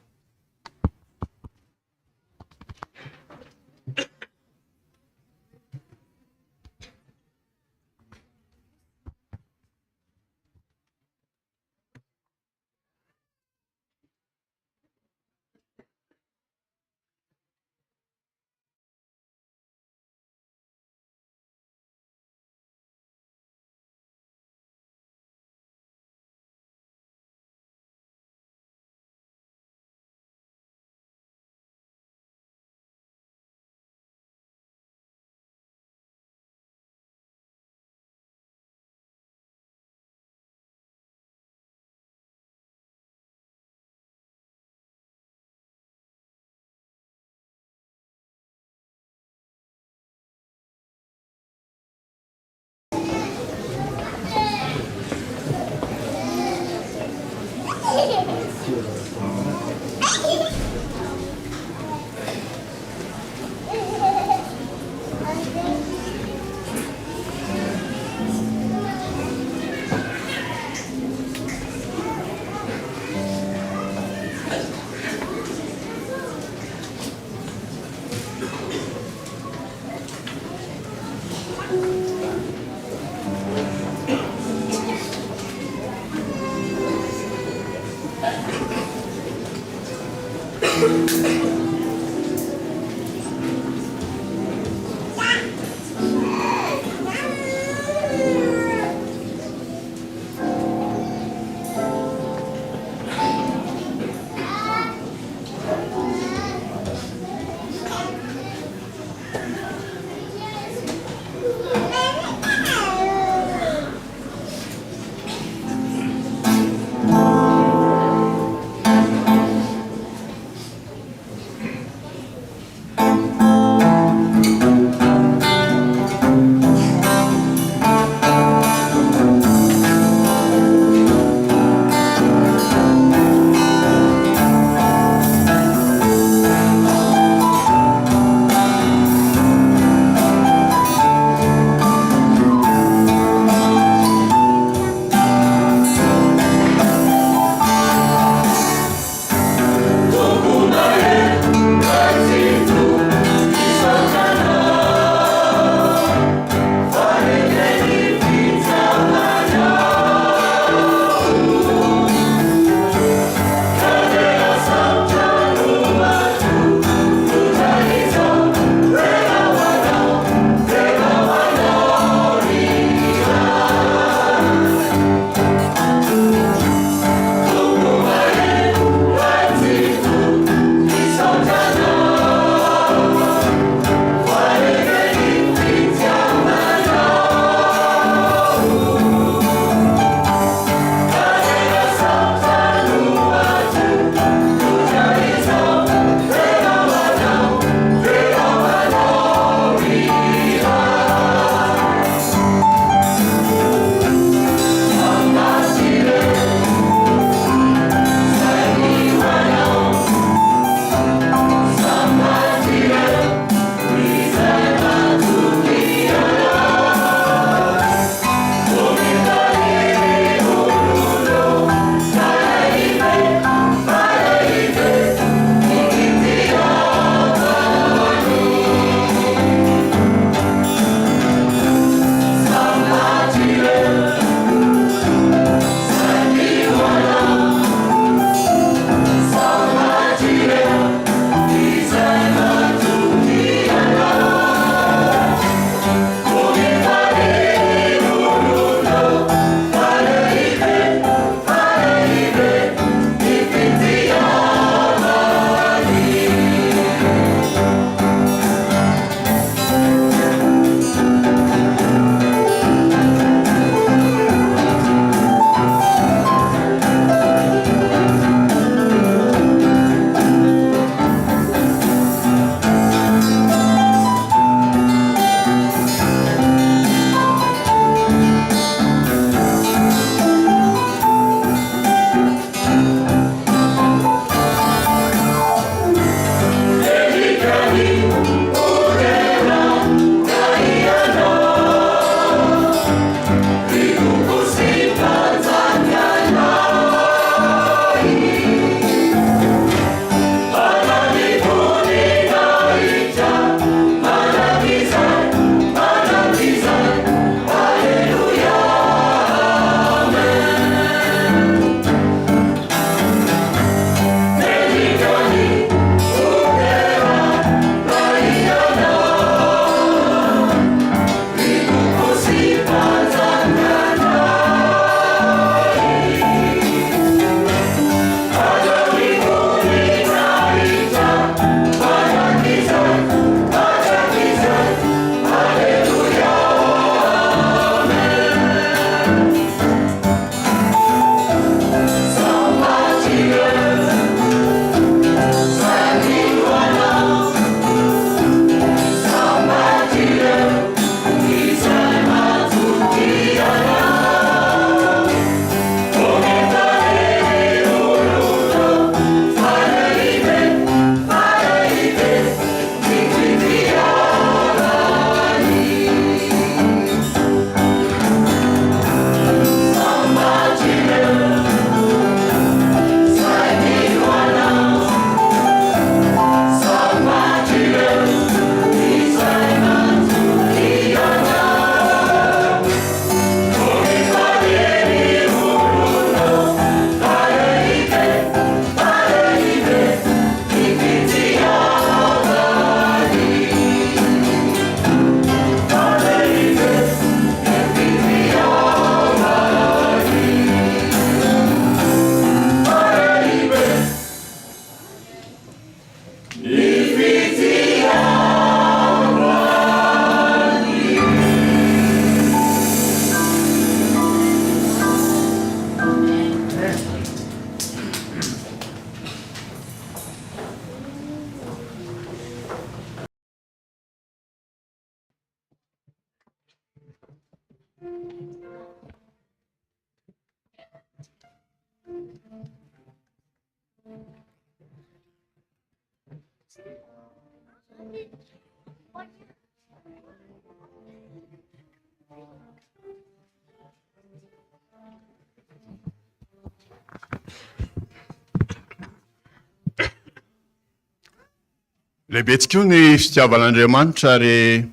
Lehibe tokoa ny fitiavan'Andriamanitra ary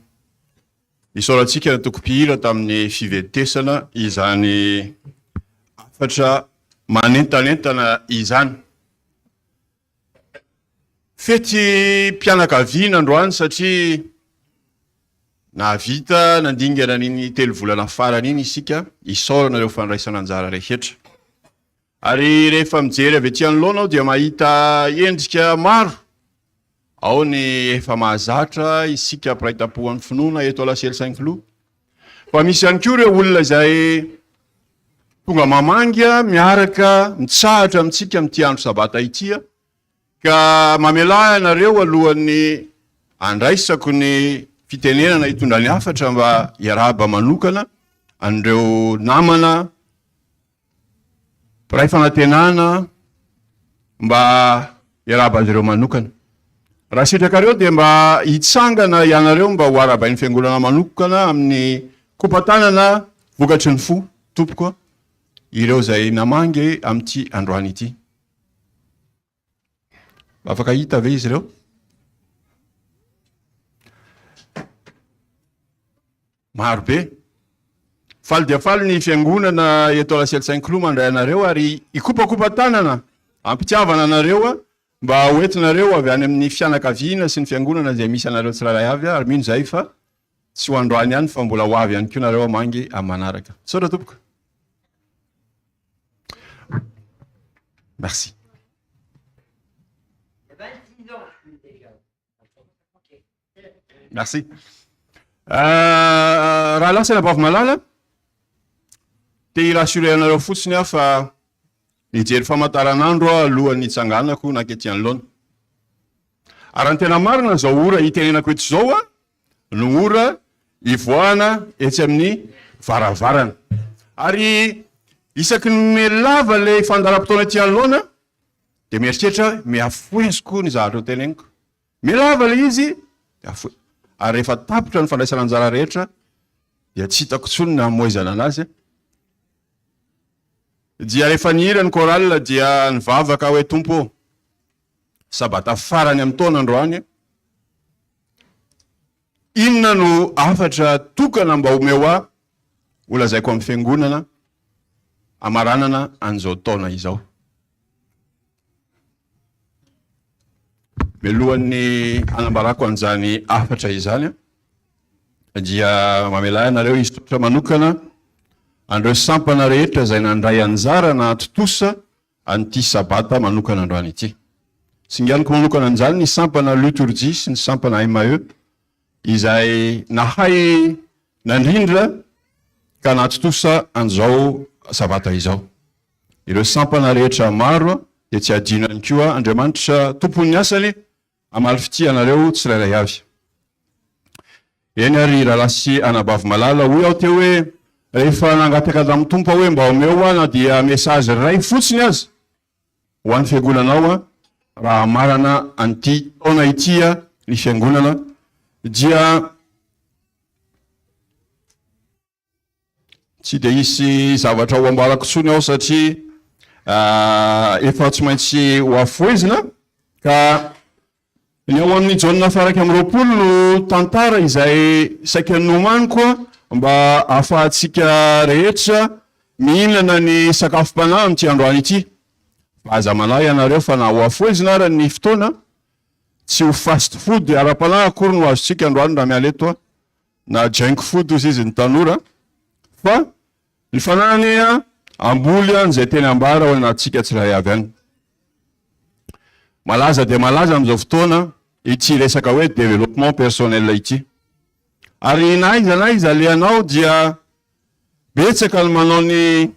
isaorantsika ny toko-pihira tamin'ny fivetesana izany afatra manentanentana izany. Fety mpianakaviana androany satria nahavita nandingana niny 3 volana farany iny isika isaorana ireo fandraisana anjara rehetra. Ary rehefa mijery avy ety anoloana ao dia mahita endrika maro. Ao ny efa mahazatra isika piraitapoan'ny finoana eto Alasely Saint-Cloud. Fa misy ihany koa ireo olona izay tonga mamanga miaraka mitsahatra amintsika amin'ity andro sabata ity ka mamela anareo alohan'ny andraisako ny fitenenana hitondra ny hafatra mba iarahaba manokana an'ireo namana mpiray fanantenana mba iarahaba azy ireo manokana. Raha sitrakareo dia mba hitsangana ianareo mba ho arabain'ny fiangonana manokana amin'ny kompatanana vokatry ny fo tompoko ireo zay namangy amin'ity androany ity. Afaka hita ve izy ireo? Marobe. Faly dia faly ny fiangonana eto Alasely Saint-Cloud mandray anareo ary ikopakopatanana ampitiavana anareo mba hoentinareo avy any amin'ny fianakaviana sy ny fiangonana izay misy anareo tsirairay avy ary mino zay fa tsy ho androany ihany fa mbola ho avy ihany koa nareo amangy amin'ny manaraka. Saotra tompoko. Merci. Merci. Raha lasana bavy malala te hirasure anareo fotsiny aho fa nijery famantaranandro alohan'ny hitsanganako nakety anoloana. Ary ny tena marina zao ora hitenenako eto zao no ora ivoahana etsy amin'ny varavarana. Ary isaky ny melava le fandaram-potoana ety anoloana dia mieritreritra miafoeziko ny zavatra ho teneniko. Melava le izy afoe. Ary rehefa tapitra ny fandraisana anjara rehetra dia tsy hitako tsony na moizana anazy. Dia rehefa nihira ny koral dia nivavaka hoe tompo sabata farany amin'ny taona androany. Inona no afatra tokana mba omeo aho ho lazaiko amin'ny fiangonana amaranana an'izao taona izao. Melohan'ny anambarako an'izany afatra izany dia mamela anareo hisotra manokana andreo sampana rehetra izay nandray anjara na totosa an'ity sabata manokana androany ity. Singaniko manokana an'izany ny sampana liturgie sy ny sampana MAE izay nahay nandrindra ka natotosa an'izao sabata izao. Ireo sampana rehetra maro dia tsy adino ihany koa Andriamanitra tompon'ny asany amaly fity anareo tsirairay avy. Eny ary raha lasy anabavy malala hoy aho teo hoe rehefa nangataka amin'ny tompo hoe mba omeo na dia message ray fotsiny azy ho an'ny fiangonanao raha marana an'ity taona ity ny fiangonana dia tsy dia hisy zavatra ho ambarako tsony aho satria efa tsy maintsy ho afoezina ka ny ao amin'ny jaonina faraka amin'ny 20 no tantara izay saika nomaniko mba ahafahantsika rehetra mihinana ny sakafom-panahy amin'ity androany ity. Aza manahy ianareo fa na ho afoezina ary ny fotoana tsy ho fast food ara-panahy akory no azontsika androany raha miala eto na junk food ozy izy ny tanora fa ny fanany amboly izay teny ambara ho anatsika tsirairay avy any. Malaza dia malaza amin'izao fotoana ity resaka hoe développement personnel ity. Ary na iza aleanao dia betsaka ny manao ny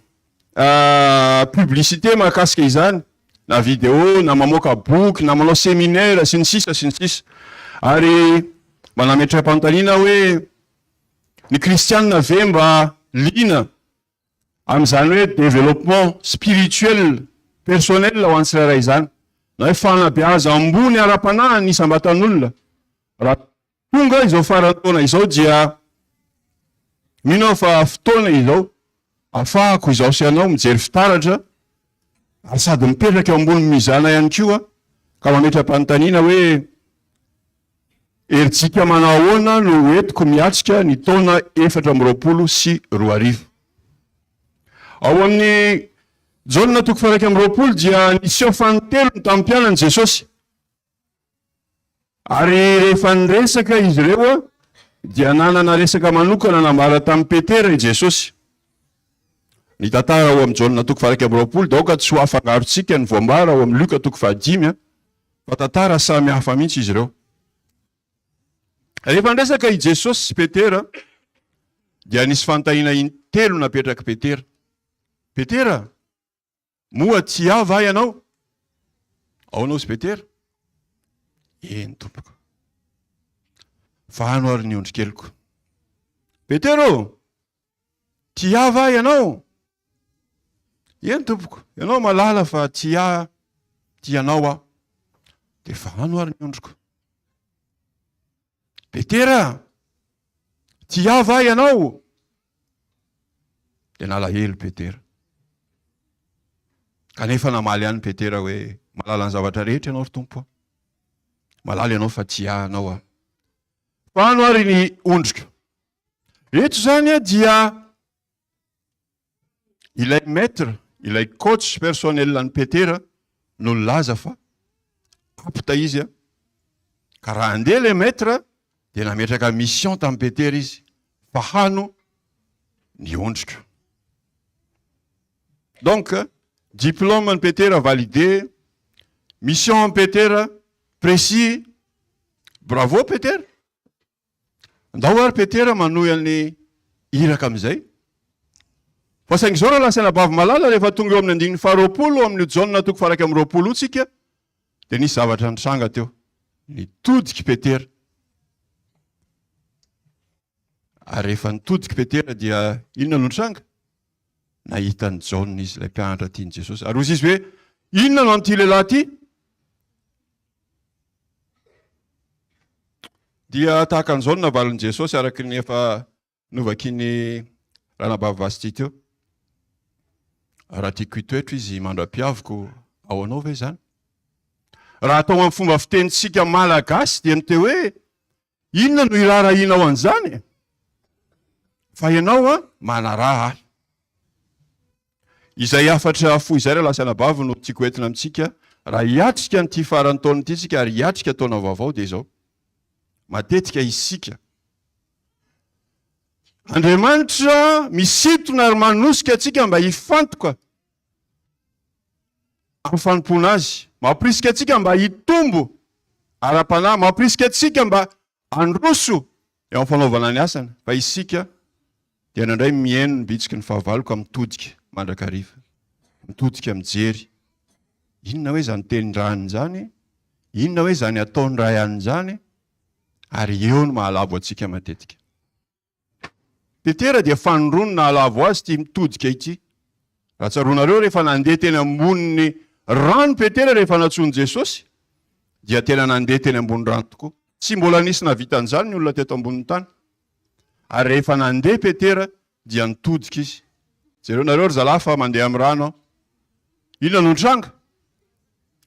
publicité mahakasika izany na vidéo na mamoaka boky na manao séminaire sy ny sisa sy ny sisa. Ary manametrakam-panontaniana hoe ny kristianina ve mba liana amin'izany hoe développement spirituel personnel ho an'ny tsirairay izany na hoe fanabeaza ambony ara-panahy ny isam-batan'olona raha tonga izao farantaona izao dia mino fa fotoana izao afahako izao sy anao mijery fitaratra ary sady mipetraka eo ambony mizana ihany koa ka mametram-panontaniana hoe heritsika manao ahoana no entiko miatrika ny taona 420 ao amin'ny jaona 120 dia niseho fanontelo ny tamin'ny mpianany Jesosy ary rehefa niresaka izy ireo dia nanana resaka manokana namara tamin'ny Petera i Jesosy. Ny tantara ao amin'ny jaona 120 daoka tsy ho afangarontsika ny voambara ao amin'ny Luka 15 fa tantara samy hafa mihitsy izy ireo. Rehefa niresaka i Jesosy sy Petera dia nisy fanontaniana intelo napetraka Petera. Petera, moa ty ava ianao? Ao anao sy Petera? Eny tompoko. Fa ano ary ny ondrikeliko. Petera, ty ava ianao? Eny tompoko. Ianao malala fa ty ianao a. De fa ano ary ny ondriko. Petera, ty ava ianao? De nalahelo Petera. Kanefa namaly ihany Petera hoe malala ny zavatra rehetra ianao ry tompo. Malala ianao fa ty anao a. Fa ano ary ny ondrika. Eto zany dia ilay maître, ilay coach personnel ny Petera no laza fa apta izy a. Ka raha andeha le maître dia nametraka mission tamin'ny Petera izy fa hano ny ondrika. Donc diplôme ny Petera validé, mission ny Petera précis. Bravo Petera. Ndao ary Petera manohy any iraka amin'izay. Fa saingy zao raha lasaina bavy malala rehefa tonga eo amin'ny andininy 20 amin'ny jaona 120 tsika dia nisy zavatra nitranga teo. Nitodiky Petera. Ary rehefa nitodiky Petera dia inona no nitranga? Nahitany jaona izy ilay mpianatra tiany Jesosy. Ary hozy izy hoe inona no an'ity lehilahy ty? Dia tahaka an'izao no navaliny Jesosy araky ny efa novakiny ranabavy Vasty teo. Raha tiako hitoetro izy mandra-piaviko ao anao ve zany? Raha atao amin'ny fomba fitenitsika malagasy dia niteo hoe inona no irarahinao an'izany? Fa ianao a manaraha. Izay afatra fo izay raha lasa anabavy no tiako entina amintsika. Raha hiatrika n'ity farany taona ity tsika ary hiatrika taona vaovao dia izao. Matetika isika. Andriamanitra misintona ary manosika antsika mba hifantoka amin'ny fanompona azy. Mampirisika antsika mba hitombo ara-panahy. Mampirisika antsika mba handroso eo amin'ny fanaovana ny asana. Fa isika dia nandray mihaino ny bitsiky ny fahavaloko mitodika mandrakariva. Mitodika mijery. Inona hoe zany tenin-drahany izany? Inona hoe zany ataony ray an'izany? Ary eo no mahalavo antsika matetika. Petera dia fanondroany nahalavo azy ty mitodika ity. Raha tsaroanareo rehefa nandeha teny amboniny rano Petera rehefa natsony Jesosy, dia tena nandeha teny ambony rano tokoa. Tsy mbola nisy navita an'izany ny olona teto ambonin'ny tany. Ary rehefa nandeha Petera dia nitodika izy. Jereo nareo ry zalahy fa mandeha amin'ny rano. Inona no nitranga?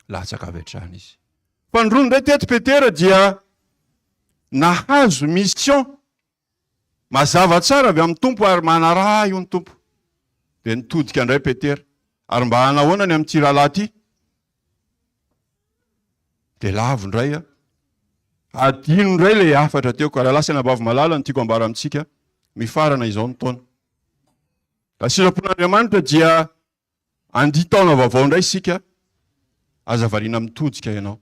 Latsaka avy hatrany izy. Fanondroany indray teto Petera dia nahazo mission mazava tsara avy amin'ny tompo ary manaraha io ny tompo. Dia nitodika indray Petera. Ary mba hanahoana ny amin'ity rahalahy ity? Dia lavo indray a. Adino indray le afatra teo. Ka raha lasa anabavy malala ny tiako ambara amintsika. Mifarana izao ny taona. Ka sitrapon'Andriamanitra dia andia taona vaovao indray sika. Aza variana mitodika ianao.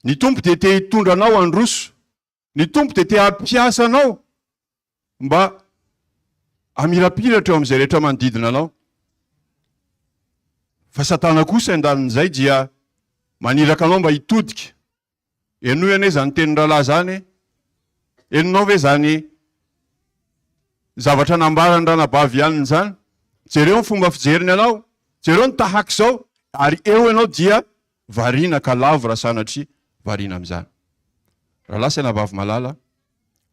Ny tompo dia te hitondra anao androso. Ny tompo dia te hampiasa anao mba hamirapiratra eo amin'izay rehetra manodidina anao. Fa Satana kosa andanin'izay dia maniraka anao mba hitodika. Enoy ane zany tenin-drahalahy zany? Eninao ve zany zavatra nambarany ranabavy ihanyny zany, jereo ny fomba fijeriny anao, jereo ny tahaka zao, ary eo ianao dia variana ka lavo raha sanatry variana am'izany. Raha lasa anabavy malala,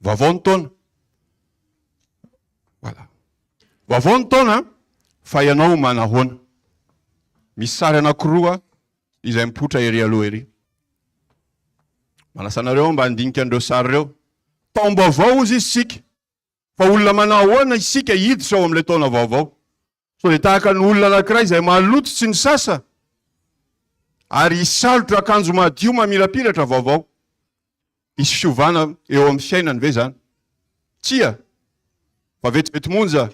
vaovao ny taona. Voilà. Vaovao ny taona fa ianao manahoana. Misy sary anankiroa izay mipotra ery aloha ery. Manasanareo mba handinika andreo sary reo. Taom-baovao ozy isika. Fa olona manahoana isika hiditra ao amin'ilay taona vaovao. So dia tahaka ny olona anankiray izay malototsy ny sasa ary isalotra akanjo madio mamirapiratra vaovao. Isy fiovana eo amin'ny fiainany ve zany? Tsia. Fa vetivety monja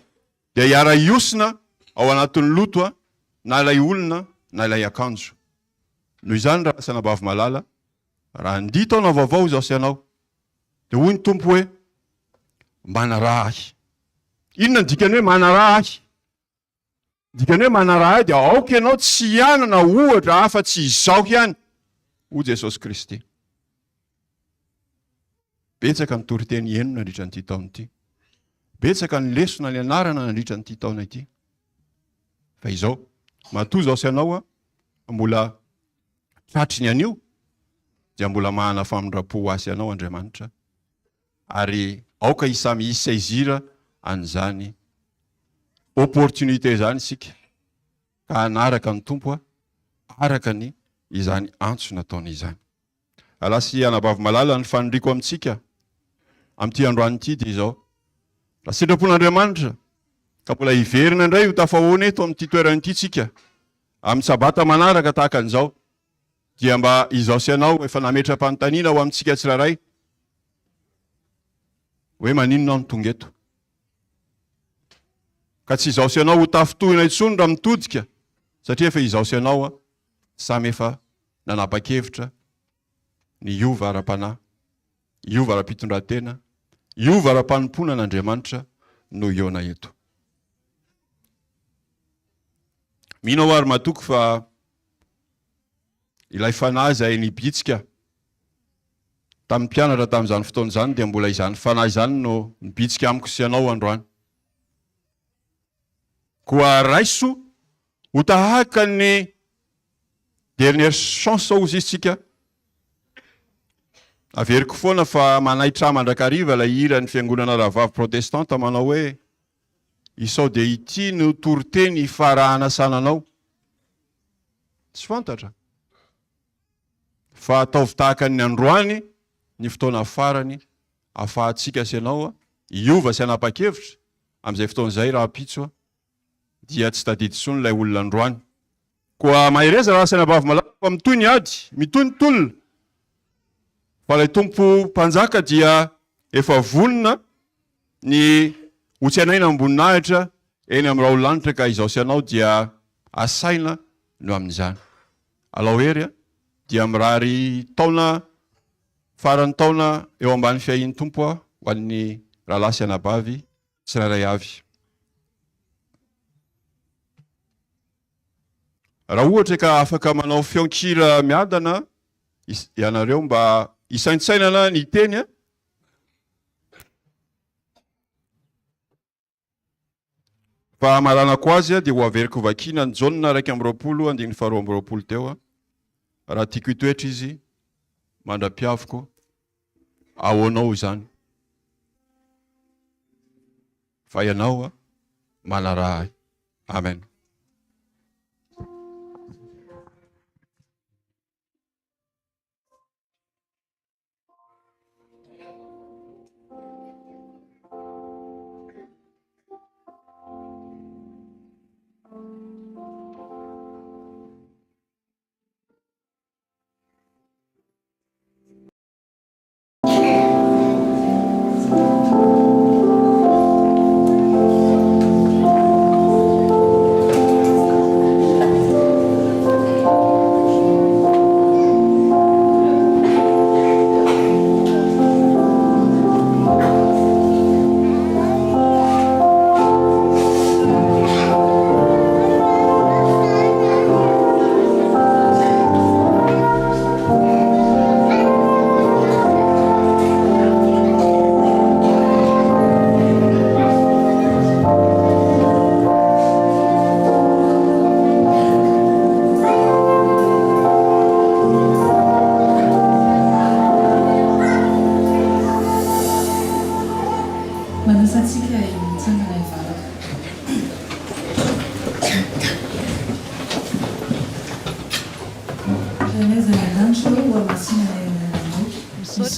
dia hiara iosina ao anatin'ny loto na ilay olona na ilay akanjo. Noho izany raha sanabavy malala, raha andia taona vaovao izao sy ianao, dia hoy ny tompo hoe manaraha ahy. Inona ny dikany hoe manaraha ahy? Dikany hoe manaraha ahy dia aoka ianao tsy hianana ohatra hafa tsy izao ihany ho Jesosy Kristy. Betsaka ny toriteny henona nandritra nyity taona ity. Betsaka ny lesona ny anarana nandritra nyity taona ity. Fa izao, matoa izao sy ianao mbola tratry ny anio, dia mbola mahana famindrapo asy ianao Andriamanitra. Ary aoka isamy isaizira an'izany opportunité zany isika. Ka anaraka ny tompo, araka ny izany antso nataony izany. Alasy anabavy malala ny fanondriko amintsika amin'ity androany ity dia izao. Raha sitrapon'Andriamanitra ka mbola hiverina indray ho tafahoana eto amin'ity toerana ity tsika amin'ny sabata manaraka tahaka an'izao, dia mba izao sy ianao efa nametra-panontaniana ho amintsika tsiraray hoe maninona ny tonga eto. Ka tsy izao sy ianao ho tafitohina intsony raha mitodika, satria efa izao sy ianao samy efa nanapa-kevitra ny iova ara-panahy, iova ara-pitondran-tena, iova ara-panompoana an'Andriamanitra no iona eto. Mino aho ary matoky fa ilay fanahy izay nibitsika tamin'ny mpianatra tamin'izany fotoana izany dia mbola izany fanahy izany no nibitsika amiko sy ianao androany. Koa raiso ho tahaka ny dernière chance ozy isika. Averiko foana fa manaitra mandrakariva ilay hira ny fiangonana rahavavy protestanta manao hoe isao dia ity no toriteny ifarahana sananao. Tsy fantatra. Fa ataovy tahaka ny androany ny fotoana farany ahafahantsika sy ianao iova sy hanapa-kevitra amin'izay fotoana izay raha pitso dia tsy tadidy intsony ilay olona androany. Koa mahireza raha sanabavy malala fa mitoy ny ady, mitoy ny tolona. Fa ilay tompo mpanjaka dia efa vonona ny hotsenaina amboninahitra eny amin'ny raolanitra ka izao sy ianao dia asaina no amin'izany. Alao hery dia mirary taona farany taona eo ambany fiahin'ny tompo ho an'ny rahalahy sy anabavy tsirairay avy. Raha ohatra ka afaka manao feonkira miadana ianareo mba isaintsainana ny teny fa maranako azy dia ho averiko vakina ny jaunina 1:2 teo raha tiako hitoetra izy mandra-piaviko ahoanao izany fa ianao manaraha. Amen.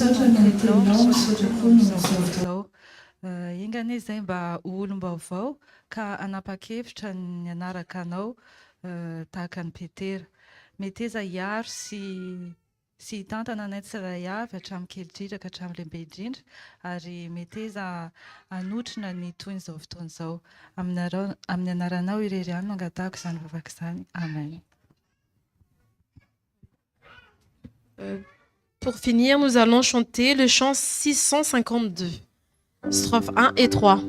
misaotra ny teninao misaotra koa no misaotra zao ingane zay mba olom-baovao ka anapa-kevitra ny anaraka anao tahaka ny Petera mety eza hiaro sy hitantana anay tsiray avy hatramin'ny kely indrindra ka hatramin'ny lehibe indrindra ary mety eza hanotrona ny toy n'izao fotoana izao amin'ny anaranao irery ihany no angatahako izany vavaka izany amen. Pour finir, nous allons chanter le chant 652, strophes 1 et 3.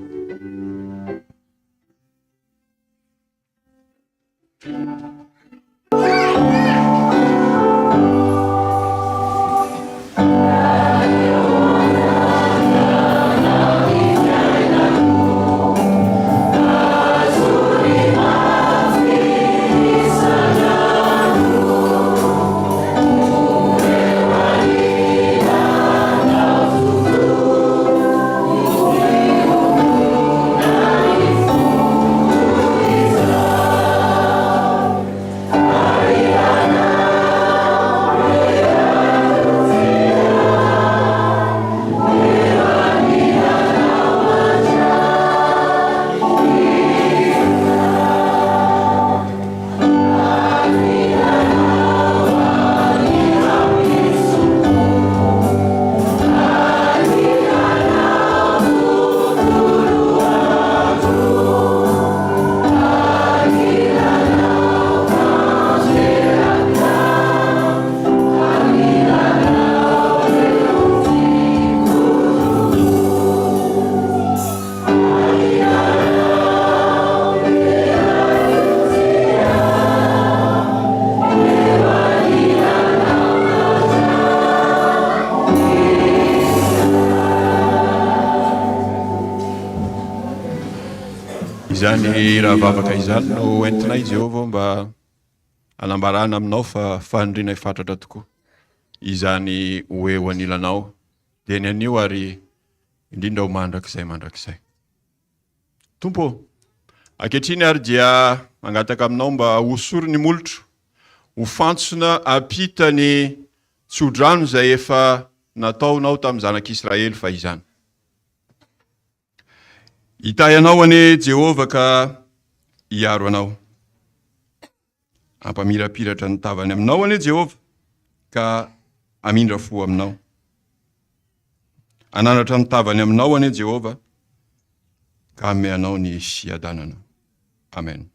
Izany raha vavaka izany no entinay Jehovah mba anambarana aminao fa fahandriana ifatratra tokoa. Izany hoe ho anilanao dia ny anio ary indrindra ho mandrakizay. Tompo, ankehitriny ary dia mangataka aminao mba hosoro ny molotro, ho fantsona apita ny tsodrano izay efa nataonao tamin'ny zanak'Israely fa izany. Hitay anao ane Jehovah ka hiaro anao. Ampamirapiratra ny tavany aminao ane Jehovah ka amindra fo aminao. Ananatra ny tavany aminao ane Jehovah ka ame anao ny siadanana. Amen.